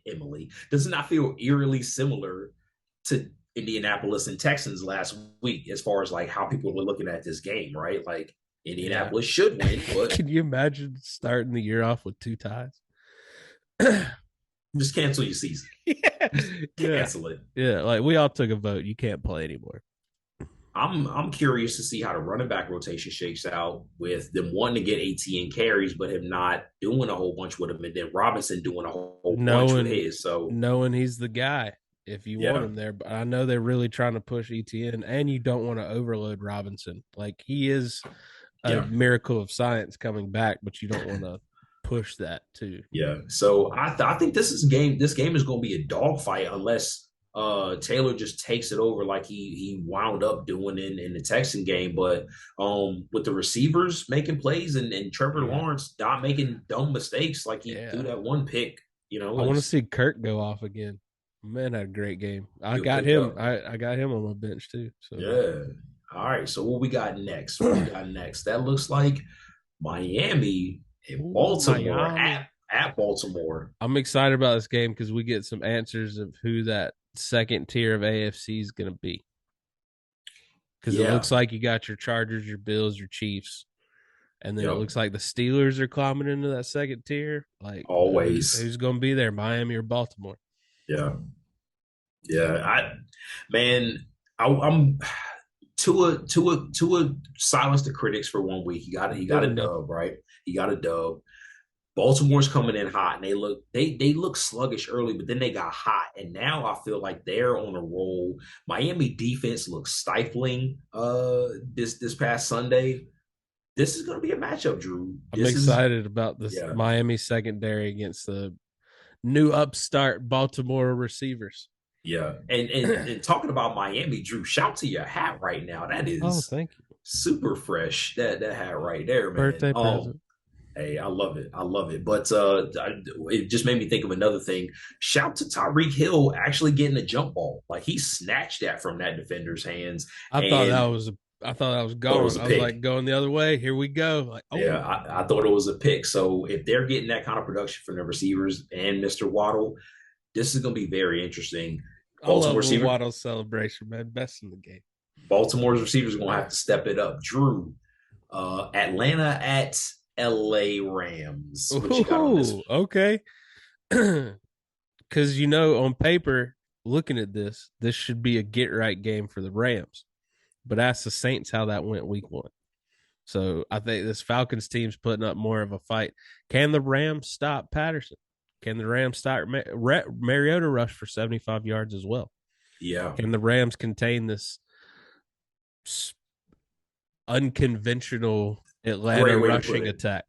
Emily, does it not feel eerily similar to Indianapolis and Texans last week as far as like how people were looking at this game, right? Like Yeah. Indianapolis should win, but Can you imagine starting the year off with 2 ties? just cancel your season. Yeah. Just Yeah. cancel it. Yeah. Like we all took a vote. You can't play anymore. I'm curious to see how the running back rotation shakes out with them wanting to get ATN carries, but him not doing a whole bunch with him, and then Robinson doing a whole bunch with Knowing his. So knowing he's the guy if you want yeah, him there. But I know they're really trying to push ETN, and you don't want to overload Robinson. Like he is a yeah, miracle of science coming back, but you don't want to push that too. yeah. So I think this game is going to be a dogfight unless Taylor just takes it over like he wound up doing in the Texan game. But with the receivers making plays and Trevor Yeah. Lawrence not making dumb mistakes like he threw Yeah. that one pick, I want to it's see Kirk go off again. Man had a great game. I good got him. pickup. I got him on my bench too. So Yeah. All right. So what we got next? What we got next? That looks like Miami and ooh, Baltimore Miami. at Baltimore. I'm excited about this game because we get some answers of who that second tier of AFC is going to be. Because it Yeah. looks like you got your Chargers, your Bills, your Chiefs, and then it Yep. looks like the Steelers are climbing into that second tier. Like Always. who's going to be there, Miami or Baltimore? Yeah. Yeah. Man, I'm to silence the critics for one week. He got Good a enough. dub, right? He got a dub. Baltimore's coming in hot, and they look sluggish early, but then they got hot, and now I feel like they're on a roll. Miami defense looks stifling. This past Sunday, this is going to be a matchup, Drew. I'm This is excited about this yeah, Miami secondary against the new upstart Baltimore receivers. yeah, and talking about Miami, Drew, shout to your hat right now. That Oh, is thank you. super fresh. That hat right there, man. Birthday present. Hey, I love it. I love it. But it just made me think of another thing. Shout to Tyreek Hill actually getting a jump ball. Like he snatched that from that defender's hands and I thought that was thought it was gone. a I was pick. like going the other way. Here we go. Like, Yeah, oh, I thought it was a pick. So if they're getting that kind of production from the receivers and Mr. Waddle, this is going to be very interesting. I Baltimore love Will receiver, Waddle's celebration, man. Best in the game. Baltimore's receivers are going to have to step it up. Drew, Atlanta at LA Rams. What you got on this Ooh, okay. Because on paper, looking at this should be a get right game for the Rams. But ask the Saints how that went week 1. So I think this Falcons team's putting up more of a fight. Can the Rams stop Patterson? Can the Rams stop Mariota rush for 75 yards as well? Yeah. Can the Rams contain this unconventional Atlanta rushing attack?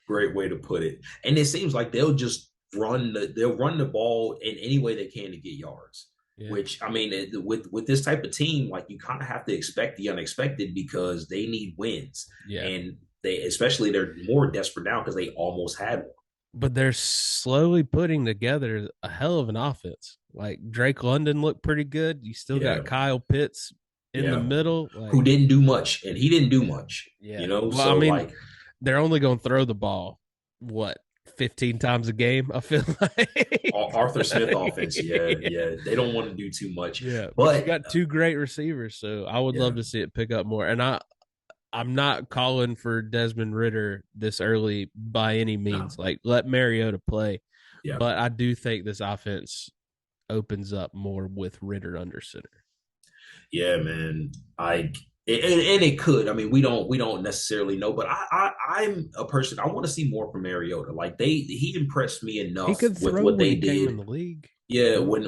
Great way to put it. And it seems like they'll just run the ball in any way they can to get yards. Yeah. Which I mean, with this type of team, like you kind of have to expect the unexpected because they need wins, and they're more desperate now because they almost had one. But they're slowly putting together a hell of an offense. Like Drake London looked pretty good. You still got Kyle Pitts in the middle, who didn't do much, and he didn't do much. Yeah, Well, so I mean, they're only going to throw the ball 15 times a game, I feel like. Arthur Smith offense, yeah. They don't want to do too much. Yeah, but you got 2 great receivers, so I would love to see it pick up more. And I'm not calling for Desmond Ridder this early by any means. No. Like, let Mariota play. Yeah. But I do think this offense opens up more with Ridder under center. Yeah, man. And it could. I mean, we don't necessarily know, but I'm a person. I want to see more from Mariota. Like he impressed me enough with what they did in the league. Yeah, when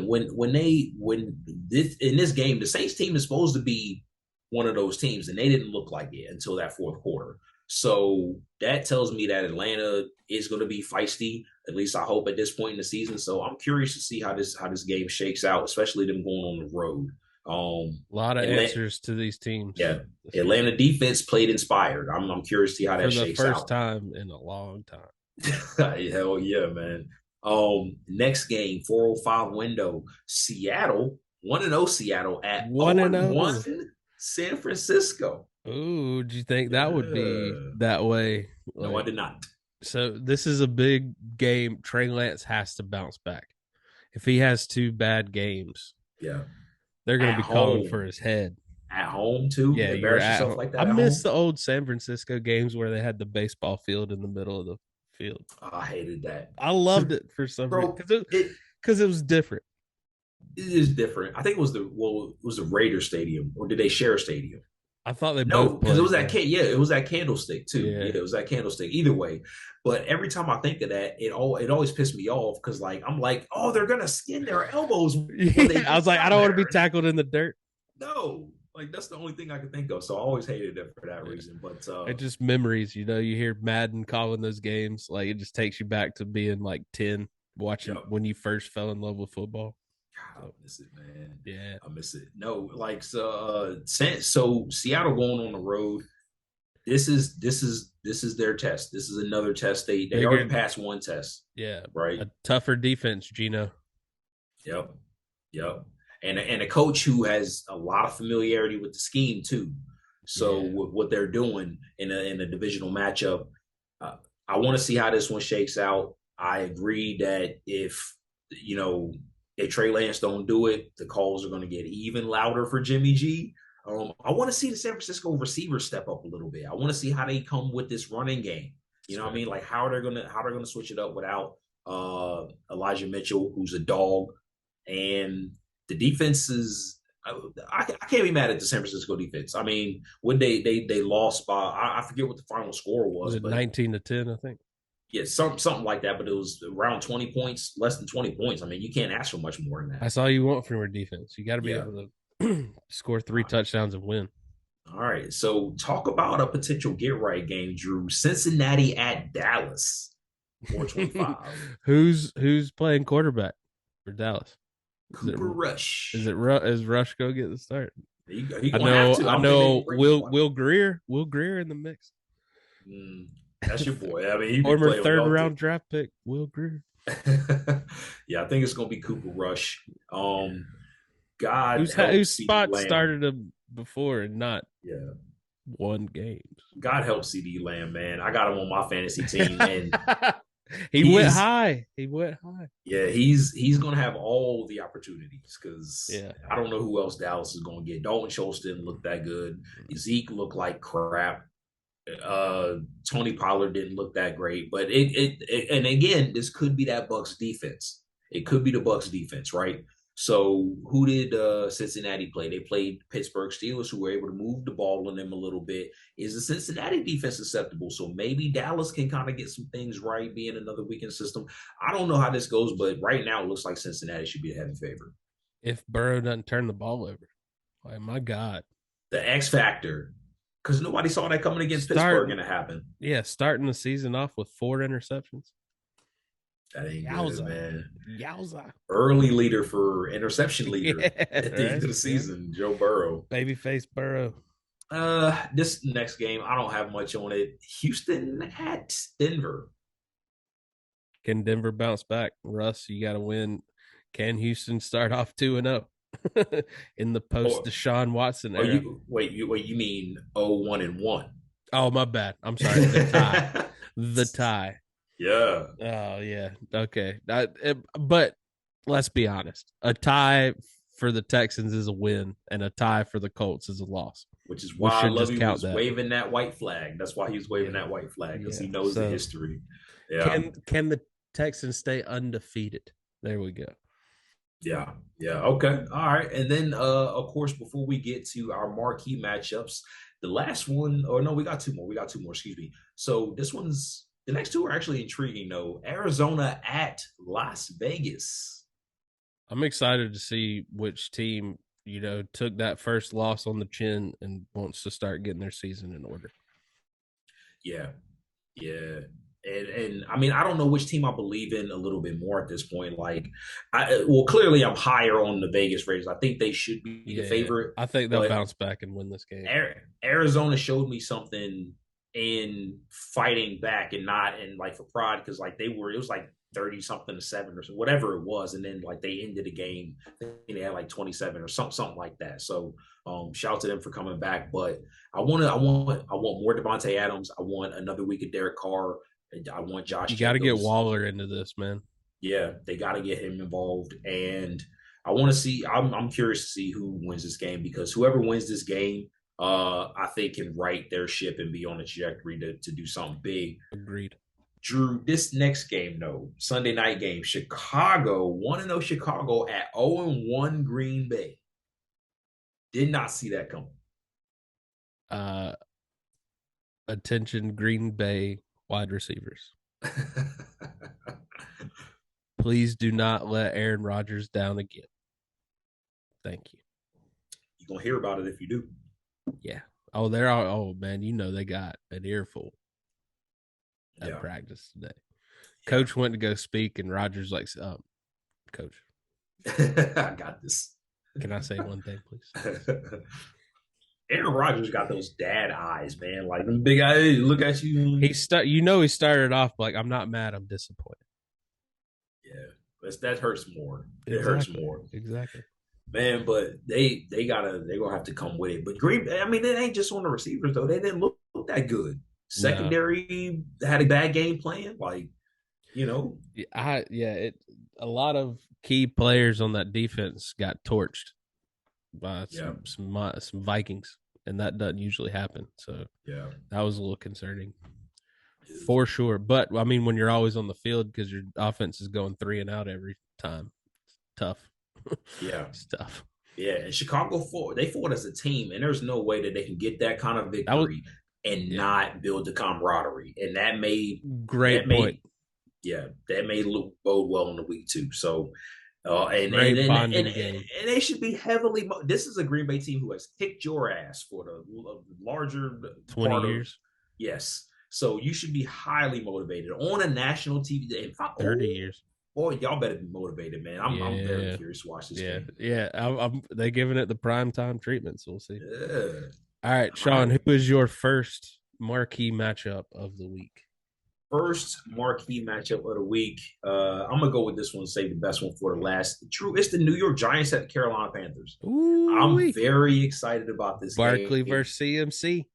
this in this game, the Saints team is supposed to be one of those teams, and they didn't look like it until that fourth quarter. So that tells me that Atlanta is going to be feisty. At least I hope at this point in the season. So I'm curious to see how this game shakes out, especially them going on the road. A lot of answers to these teams. Yeah, Atlanta defense played inspired. I'm curious to see how that shakes out. For the first time in a long time. Hell yeah, man. Next game, 4:05 window. Seattle 1-0. Seattle at 1-1 San Francisco. Ooh, do you think that would be that way? No, I did not. So this is a big game. Trey Lance has to bounce back. if he has two bad games, Yeah. they're going to At be calling for home. his head. At home too. Yeah, you're Embarrass at yourself home. like I that at miss home. the old San Francisco games where they had the baseball field in the middle of the field. Oh, I hated that. I loved So, it for some reason bro, it because it was different. it is different. I think it was the Raider Stadium, or did they share a stadium? I thought they No, both because it was played that there. yeah, it was that Candlestick too. Yeah. Yeah, it was that Candlestick. Either way, but every time I think of that, it always pissed me off because like I'm like, oh, they're gonna skin their elbows when they Yeah. I get was like, I down don't want to be there. tackled in the dirt. No, like that's the only thing I could think of. So I always hated it for that Yeah. reason. But It just memories, you hear Madden calling those games. Like it just takes you back to being like 10, watching yep. when you first fell in love with football. God, So, I miss it, man. yeah. I miss it. No, like so Seattle going on the road. This is their test. This is another test. They already Bigger, passed one test, yeah. right? A tougher defense, Gino. Yep, yep. And a coach who has a lot of familiarity with the scheme too. So Yeah. with what they're doing in a divisional matchup, uh, I want to see how this one shakes out. I agree that you know if Trey Lance don't do it, the calls are going to get even louder for Jimmy G. I want to see the San Francisco receivers step up a little bit. I want to see how they come with this running game. You That's know what I fair. mean? Like how they're gonna switch it up without Elijah Mitchell, who's a dog, and the defense is. I can't be mad at the San Francisco defense. I mean, when they lost by I forget what the final score Was was, it but 19-10, I think? yeah, something like that. But it was around 20 points, less than 20 points. I mean, you can't ask for much more than that. That's all you want from your defense. You got to be Yeah. able to score 3 touchdowns and win. All right. So talk about a potential get right game, Drew. Cincinnati at Dallas, 425. Who's playing quarterback for Dallas? Is it Cooper Rush. is Rush go get the start? He I gonna have know to. I I don't think they gonna know bring him. Will Greer in the mix. That's your boy. I mean, he been Former playing with third y'all too. round draft pick Will Greer. Yeah, I think it's gonna be Cooper Rush. God help Whose CD spot Lamb. started him before and not Yeah. won games. God help CD Lamb, man. I got him on my fantasy team, and He went high. He went high. yeah, he's gonna have all the opportunities because Yeah. I don't know who else Dallas is gonna get. Dalton Schultz didn't look that good. Zeke looked like crap. Tony Pollard didn't look that great, but it and again, this could be that Bucks defense. It could be the Bucks defense, right? So who did Cincinnati play? They played Pittsburgh Steelers, who were able to move the ball on them a little bit. Is the Cincinnati defense susceptible? So maybe Dallas can kind of get some things right, being another weekend system. I don't know how this goes, but right now it looks like Cincinnati should be a heavy favorite. If Burrow doesn't turn the ball over, like my God, The X factor, because nobody saw that coming against Pittsburgh going to happen. Yeah, starting the season off with 4 interceptions. That ain't Yowza. good, man. Yowza. Early leader for interception leader Yeah, at the end of the season, Joe Burrow. Babyface Burrow. This next game, I don't have much on it. Houston at Denver. Can Denver bounce back? Russ, you got to win. Can Houston start off 2-0 in the post Deshaun Watson era? You mean 0-1-1? Oh, my bad. I'm sorry. The tie. The tie. Yeah. Oh, yeah. Okay. But let's be honest. A tie for the Texans is a win, and a tie for the Colts is a loss. Which is why I love he was waving that white flag. That's why he was waving that white flag, because he knows the history. Yeah. Can the Texans stay undefeated? There we go. Yeah. Okay. All right. And then, of course, before we get to our marquee matchups, the last one, or no, we got two more. Excuse me. So the next two are actually intriguing, though. Arizona at Las Vegas. I'm excited to see which team, took that first loss on the chin and wants to start getting their season in order. Yeah. And I mean, I don't know which team I believe in a little bit more at this point. Like, clearly I'm higher on the Vegas Raiders. I think they should be the favorite. I think they'll bounce back and win this game. Arizona showed me something in fighting back and not in like for pride, because like it was like 30 something to 7 or whatever it was, and then like they ended the game. I think they had like 27 or something like that. So shout out to them for coming back. But I want more Devontae Adams. I want another week of Derek Carr. I want Josh. You got to get Waller into this, man. Yeah, they got to get him involved, and I want to see. I'm curious to see who wins this game because whoever wins this game, I think can right their ship and be on a trajectory to do something big. Agreed. Drew, this next game, though, Sunday night game, Chicago, 1-0 Chicago at 0-1 Green Bay. Did not see that coming. Uh, attention, Green Bay wide receivers. Please do not let Aaron Rodgers down again. Thank you. You're going to hear about it if you do. Yeah. Oh, they're all. Oh man, they got an earful at Yeah. practice today. Yeah. Coach went to go speak, and Rodgers like, Coach, I got this. can I say one thing, please? Aaron Rodgers got those dad eyes, man. Like them big eyes, look at you. He started off like, I'm not mad, I'm disappointed. Yeah, that hurts more. It Exactly. hurts more. Exactly. Man, but they're gonna have to come with it. But Green, I mean, it ain't just on the receivers though. They didn't look that good. Secondary had a bad game plan. Like, a lot of key players on that defense got torched by some Vikings, and that doesn't usually happen. So that was a little concerning for sure. But I mean, when you're always on the field because your offense is going 3 and out every time, it's tough. Yeah, it's tough. Yeah, and Chicago fought as a team, and there's no way that they can get that kind of victory and not build the camaraderie. And that made point. That made bode well in the week too. So, and they should be heavily. This is a Green Bay team who has kicked your ass for the larger 20 years. Yes, so you should be highly motivated on a national TV. In 30 years. Boy, y'all better be motivated, man. I'm very curious to watch this game. Yeah. They giving it the prime time treatment, so we'll see. Yeah. All right, Shawn, who is your first marquee matchup of the week? First marquee matchup of the week. I'm gonna go with this one. Save the best one for the last. True, it's the New York Giants at the Carolina Panthers. I'm very excited about this Barkley game. versus CMC.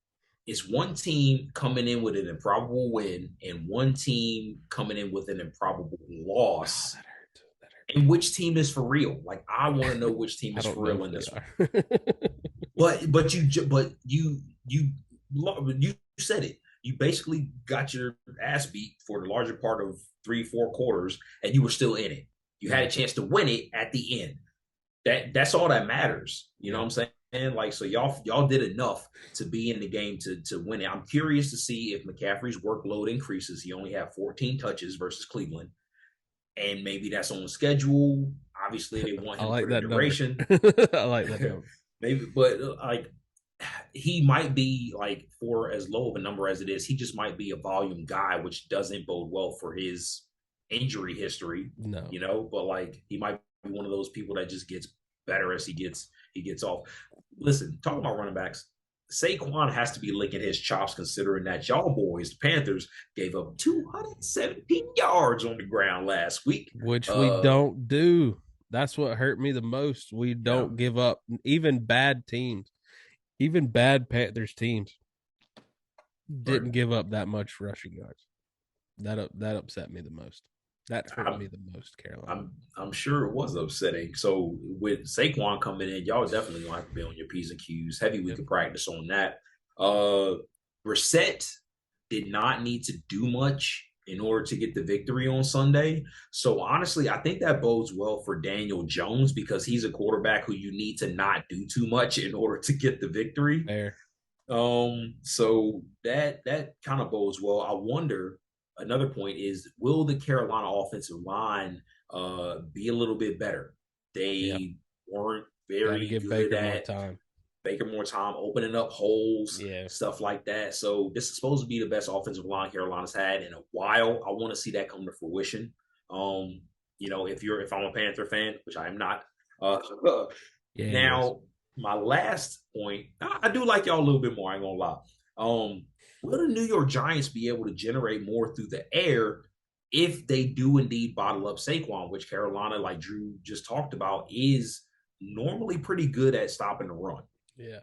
It's one team coming in with an improbable win and one team coming in with an improbable loss. That hurt. And which team is for real? Like, I want to know which team is for real in this one. but you said it. You basically got your ass beat for the larger part of 3-4 quarters, and you were still in it. You had a chance to win it at the end. That's all that matters. You know what I'm saying? And like, so y'all did enough to be in the game to win it. I'm curious to see if McCaffrey's workload increases. He only had 14 touches versus Cleveland, and maybe that's on the schedule. Obviously, they want him for the duration. I like that number. Maybe, but like, he might be like, for as low of a number as it is, he just might be a volume guy, which doesn't bode well for his injury history. No, but like, he might be one of those people that just gets better as he gets off. Listen, talking about running backs, Saquon has to be licking his chops considering that y'all boys, the Panthers, gave up 217 yards on the ground last week. Which we don't do. That's what hurt me the most. We don't give up. Even bad teams, even bad Panthers teams didn't give up that much rushing yards. That upset me the most. That hurt me the most, Carolina. I'm sure it was upsetting. So with Saquon coming in, y'all definitely gonna have to be on your P's and Q's. Heavy week of practice on that. Brissett did not need to do much in order to get the victory on Sunday. So honestly, I think that bodes well for Daniel Jones because he's a quarterback who you need to not do too much in order to get the victory. Fair. So that kind of bodes well. I wonder. Another point is, will the Carolina offensive line be a little bit better? They weren't very good Baker at Baker more time, opening up holes, stuff like that. So this is supposed to be the best offensive line Carolina's had in a while. I want to see that come to fruition. If I'm a Panther fan, which I am not. Now, my last point, I do like y'all a little bit more. I ain't gonna lie. Will the New York Giants be able to generate more through the air if they do indeed bottle up Saquon, which Carolina, like Drew just talked about, is normally pretty good at stopping the run? Yeah.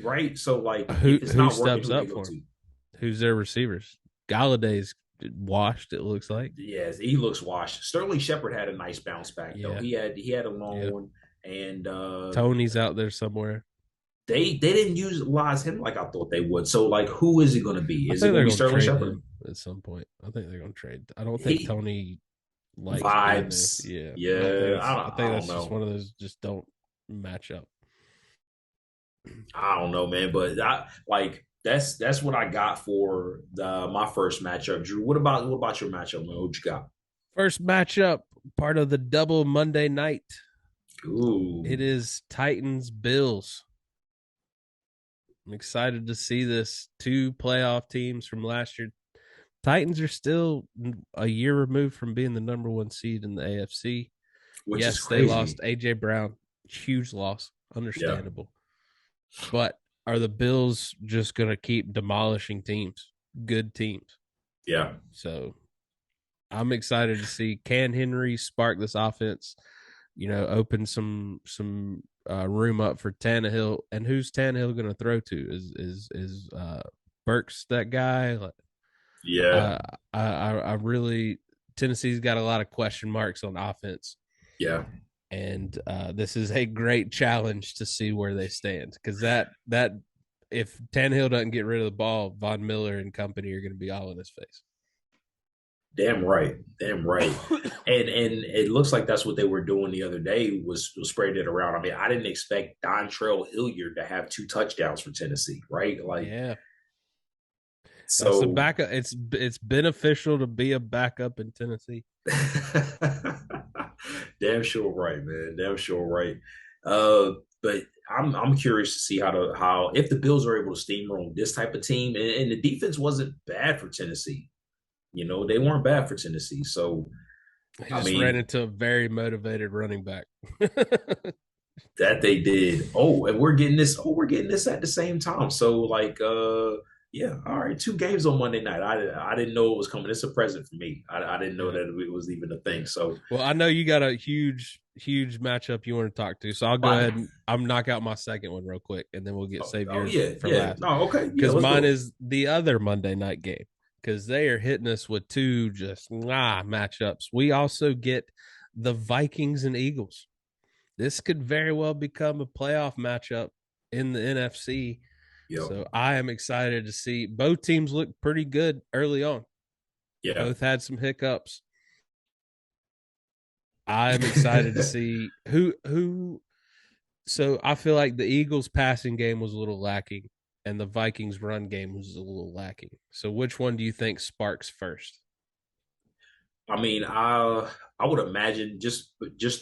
Right? So, like, who steps up for him? Who's their receivers? Galladay's washed. It looks like. Yes, he looks washed. Sterling Shepard had a nice bounce back though. Yeah, He had a long yeah. one, and Tony's out there somewhere. they didn't utilize him like I thought they would. So like, who is it going to be? I Is it think going they're to be going to Sterling trade Shepard? him at some point. I think they're going to trade. I don't think He Tony likes being there. vibes. Yeah, I think Yeah, it's. I I think don't that's just know. one of those just don't match up. I don't know, man. But I like that's what I got for my first matchup. Drew, what about your matchup, man? What you got? First matchup, part of the double Monday night. Ooh, It is Titans Bills. I'm excited to see this. Two playoff teams from last year. Titans are still a year removed from being the number one seed in the AFC. which is Yes, they lost crazy. AJ Brown, huge loss, Yeah, understandable. But are the Bills just going to keep demolishing teams, good teams? yeah, So I'm excited to see, can Henry spark this offense, open some room up for Tannehill. And who's Tannehill going to throw to? Is Burks that guy? yeah, Uh, I really, Tennessee's got a lot of question marks on offense, yeah. and this is a great challenge to see where they stand, because that if Tannehill doesn't get rid of the ball, Von Miller and company are going to be all in his face. Damn right, damn right. And it looks like that's what they were doing the other day was spreading it around. I mean, I didn't expect Dontrell Hilliard to have 2 touchdowns for Tennessee, right? Like, Yeah, that's a so backup. It's beneficial to be a backup in Tennessee. damn sure right, man. Damn sure right. Uh, but I'm curious to see how if the Bills are able to steamroll this type of team, and the defense wasn't bad for Tennessee. They weren't bad for Tennessee. So He I just ran mean, into a very motivated running back. that they did. Oh, and we're getting this at the same time. So like yeah, all right, 2 games on Monday night. I didn't know it was coming. It's a present for me. I didn't know Yeah, that it was even a thing. yeah. So Well, I know you got a huge matchup you want to talk to, so I'll go I, ahead and I'm knock out my second one real quick, and then we'll get save oh yours yeah, for yeah. last, No, okay, yeah, because let's mine do it. is the other Monday night game, because they are hitting us with two just matchups. We also get the Vikings and Eagles. This could very well become a playoff matchup in the NFC. Yep. So I am excited to see, both teams look pretty good early on. Yeah. Both had some hiccups. I'm excited to see who. So I feel like the Eagles' passing game was a little lacking, and the Vikings' run game was a little lacking. So which one do you think sparks first? I mean, I would imagine just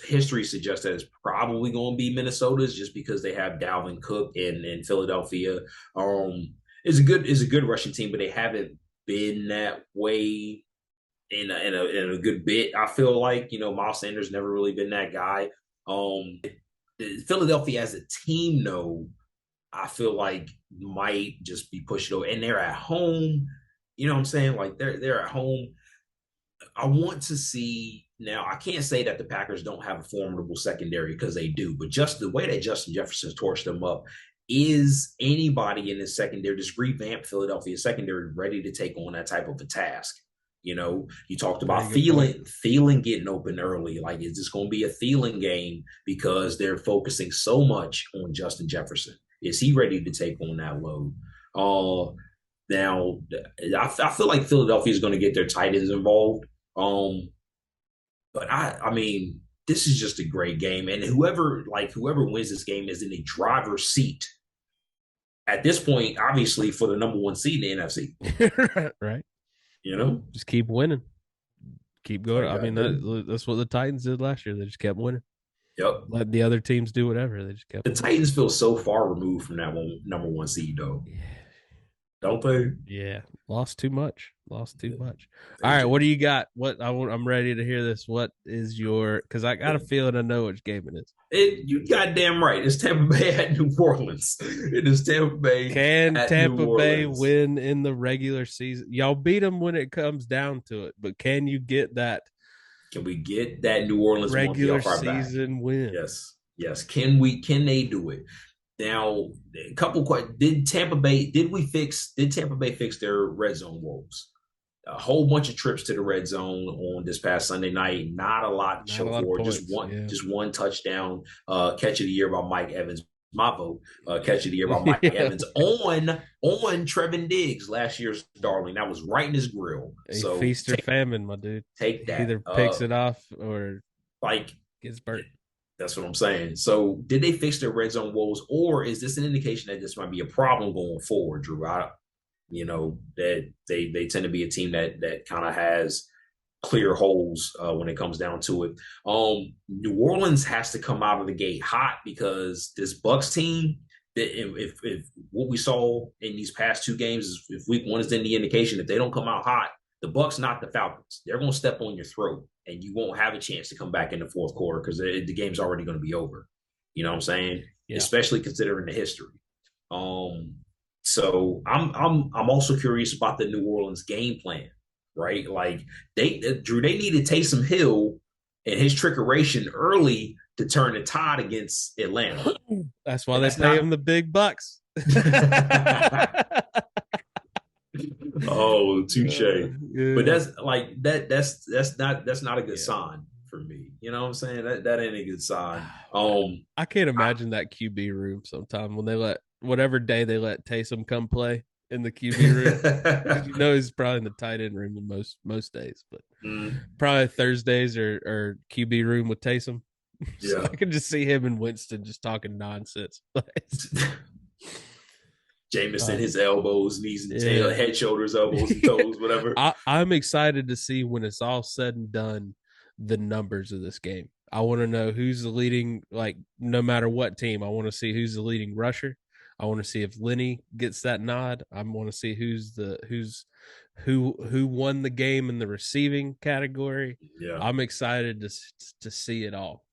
history suggests that it's probably going to be Minnesota's just because they have Dalvin Cook in Philadelphia. Is a good rushing team, but they haven't been that way in a good bit. I feel like Miles Sanders never really been that guy. Philadelphia as a team, though, I feel like might just be pushed over, and they're at home. You know what I'm saying? Like they're at home. I want to see now. I can't say that the Packers don't have a formidable secondary because they do, but just the way that Justin Jefferson torched them up, is anybody in the secondary, this revamped Philadelphia secondary, ready to take on that type of a task? You talked Very about good point. Thielen getting open early. Like, is this going to be a Thielen game because they're focusing so much on Justin Jefferson? Is he ready to take on that load? Now, I feel like Philadelphia is going to get their tight ends involved. Um, but I mean, this is just a great game, and whoever wins this game is in the driver's seat at this point. Obviously, for the number one seed in the NFC. Right. You know, Just keep winning. Keep that's all going. you I gotta mean, do. that's what the Titans did last year. They just kept winning. Yep. Let the other teams do whatever. They just kept The winning. Titans feel so far removed from that one number one seed, though, Yeah. don't they? Yeah, lost too much. Lost too much. All They right, what do. do you got? I'm ready to hear this. What is your? Because I got a feeling I know which game it is. You goddamn right. It's Tampa Bay at New Orleans. It is Tampa Bay Can at New Tampa Bay Orleans. win in the regular season? Y'all beat them when it comes down to it, but can you get that Can we get that New Orleans monkey regular off our back? season win? Yes. Yes. Can they do it? Now, a couple questions. Did Tampa Bay fix their red zone woes? a whole bunch of trips to the red zone on this past Sunday night. Not a lot to Not a show lot of for it. points. Yeah. Just one touchdown. Catch of the year by Mike Evans. My vote. Catch of the year by Mike Yeah. Evans on Trevin Diggs, last year's darling. That was right in his grill. A So feast or famine, my dude. take He that. either picks it off or Like gets burnt. that's what I'm saying. So did they fix their red zone woes, or is this an indication that this might be a problem going forward, Drew? That they tend to be a team that kind of has clear holes when it comes down to it. New Orleans has to come out of the gate hot because this Bucks team, if what we saw in these past two games is if week one is any indication, if they don't come out hot, the Bucks not the Falcons. They're going to step on your throat, and you won't have a chance to come back in the fourth quarter because the game's already going to be over. You know what I'm saying? Yeah. Especially considering the history. So I'm also curious about the New Orleans game plan, right? Like Drew, they needed Taysom Hill and his trickeration early to turn the tide against Atlanta. That's why And they that's pay not him the big bucks. oh, touche. Yeah. But that's like that's not a good sign for me. You know what I'm saying? That ain't a good sign. I can't imagine that QB room sometime when they let whatever day they let Taysom come play in the QB room. You know he's probably in the tight end room in most days, but probably Thursdays or QB room with Taysom. So yeah. I can just see him and Winston just talking nonsense. Jameson, his elbows, knees, and tail, head, shoulders, elbows, and toes, whatever. I'm excited to see when it's all said and done the numbers of this game. I want to know who's the leading, like no matter what team. I want to see who's the leading rusher. I want to see if Lenny gets that nod. I want to see who won the game in the receiving category. Yeah, I'm excited to see it all.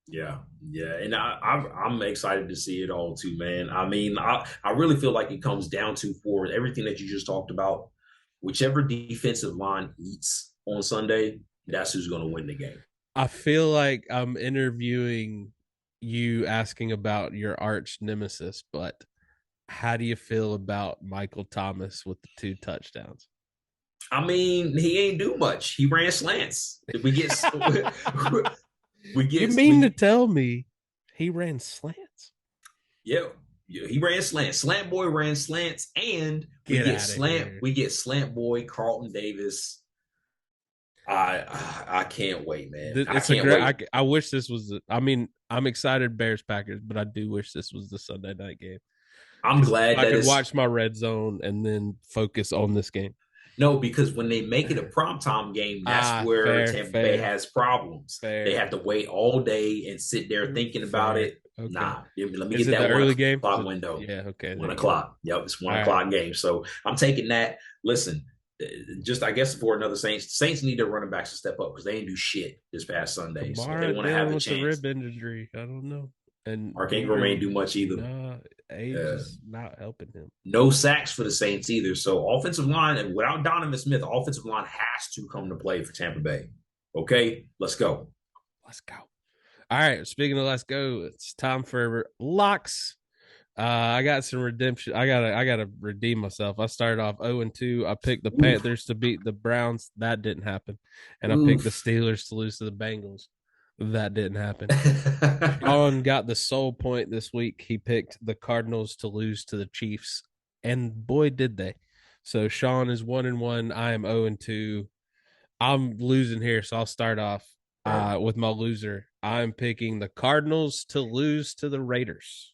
Yeah, and I'm excited to see it all too, man. I mean, I really feel like it comes down to for everything that you just talked about, whichever defensive line eats on Sunday, that's who's going to win the game. I feel like I'm interviewing you asking about your arch nemesis, but how do you feel about Michael Thomas with the 2 touchdowns? I mean, he ain't do much. He ran slants. We get You mean to tell me he ran slants? Yeah, he ran slants. Slant boy ran slants, and we get slant boy Carlton Davis. I can't wait, man. I wish this was. I mean, I'm excited Bears Packers, but I do wish this was the Sunday night game. I'm glad I could watch my red zone and then focus on this game. No, because when they make it a primetime game, that's where Tampa Bay has problems. They have to wait all day and sit there thinking about it. Okay. Nah, let me get that early game clock window. Yeah, okay. 1 o'clock. Yep, it's 1 o'clock game. So I'm taking that. Listen, just I guess for another Saints need their running backs to step up because they didn't do shit this past Sunday. So they want to have a chance. The rib injury, I don't know. And Mark Ingram ain't do much either. Age is not helping him. No sacks for the Saints either. So offensive line, and without Donovan Smith, offensive line has to come to play for Tampa Bay. Okay, let's go. Let's go. All right. Speaking of let's go, it's time for locks. I got some redemption. I gotta redeem myself. I started off 0-2. I picked the Panthers to beat the Browns. That didn't happen. And I picked the Steelers to lose to the Bengals. That didn't happen. Shawn got the sole point this week. He picked the Cardinals to lose to the Chiefs, and boy, did they. So Shawn is 1-1. I am 0-2. I'm losing here, so I'll start off with my loser. I'm picking the Cardinals to lose to the Raiders.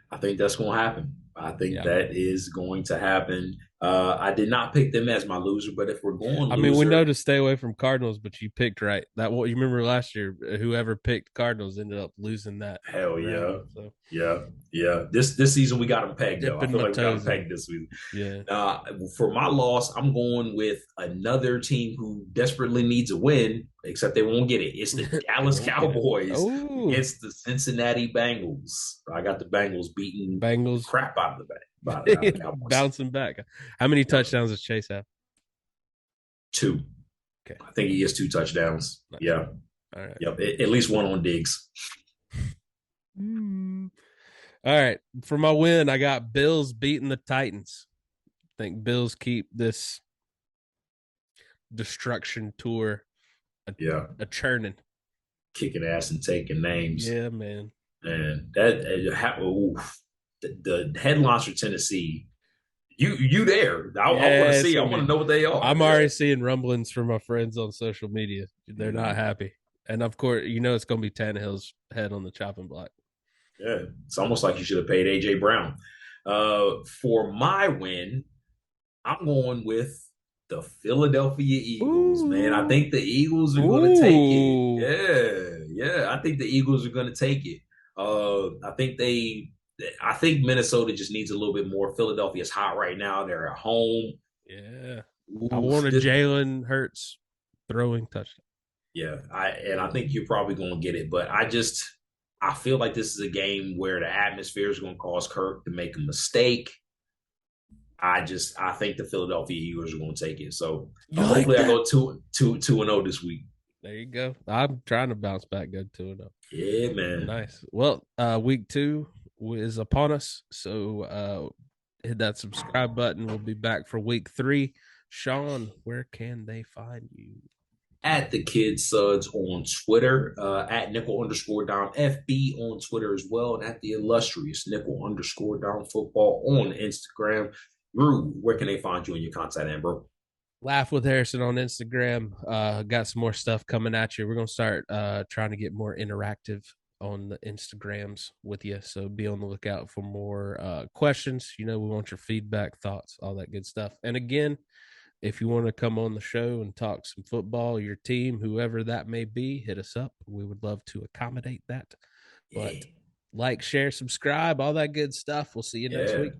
I think that's going to happen. I think that is going to happen. I did not pick them as my loser, but if we're going, I mean, we know to stay away from Cardinals, but you picked right. That what you remember last year? Whoever picked Cardinals ended up losing that. Hell yeah, round, so. yeah. This season we got them pegged. Though. I feel like we got them pegged this week. Yeah. For my loss, I'm going with another team who desperately needs a win, except they won't get it. It's the Dallas Cowboys against the Cincinnati Bengals. I got the Bengals beating crap out of the Bengals. Bouncing back. How many touchdowns does Chase have? 2. Okay. I think he gets 2 touchdowns. Nice. Yeah. All right. Yep. At least one on Diggs. All right. For my win, I got Bills beating the Titans. I think Bills keep this destruction tour, a, Yeah, a churning. kicking ass and taking names. Yeah, man. And that the headlines for Tennessee, you there? I want to Yeah, it's see. I gonna want be. to know what they are. I'm Yeah, already seeing rumblings from my friends on social media. They're not mm, happy, and of course, it's gonna be Tannehill's head on the chopping block. yeah. It's almost like you should have paid AJ Brown. For my win, I'm going with the Philadelphia Eagles, man. I Ooh, think the Eagles are going to take it. ooh, Yeah. I think the Eagles are going to take it. I think Minnesota just needs a little bit more. Philadelphia's hot right now. They're at home. yeah. I Oof. want a Jalen Hurts throwing touchdown. Yeah, I think you're probably going to get it, but I feel like this is a game where the atmosphere is going to cause Kirk to make a mistake. I think the Philadelphia Eagles are going to take it. So You like hopefully I that? go two and zero this week. There you go. I'm trying to bounce back good too. Yeah, man. Nice. Well, week 2 is upon us, so hit that subscribe button. We'll be back for week 3. Shawn, where can they find you? At the Kid Suds on Twitter, at nickel underscore down FB on Twitter as well, and at the illustrious nickel underscore down football on Instagram. Drew, where can they find you in your contact, Amber? Laugh with Harrison on Instagram. Got some more stuff coming at you. We're gonna start trying to get more interactive on the Instagrams with you. So be on the lookout for more questions. We want your feedback, thoughts, all that good stuff. And again, if you want to come on the show and talk some football, your team, whoever that may be, hit us up. We would love to accommodate that. But Yeah, like, share, subscribe, all that good stuff. We'll see you next yeah. week.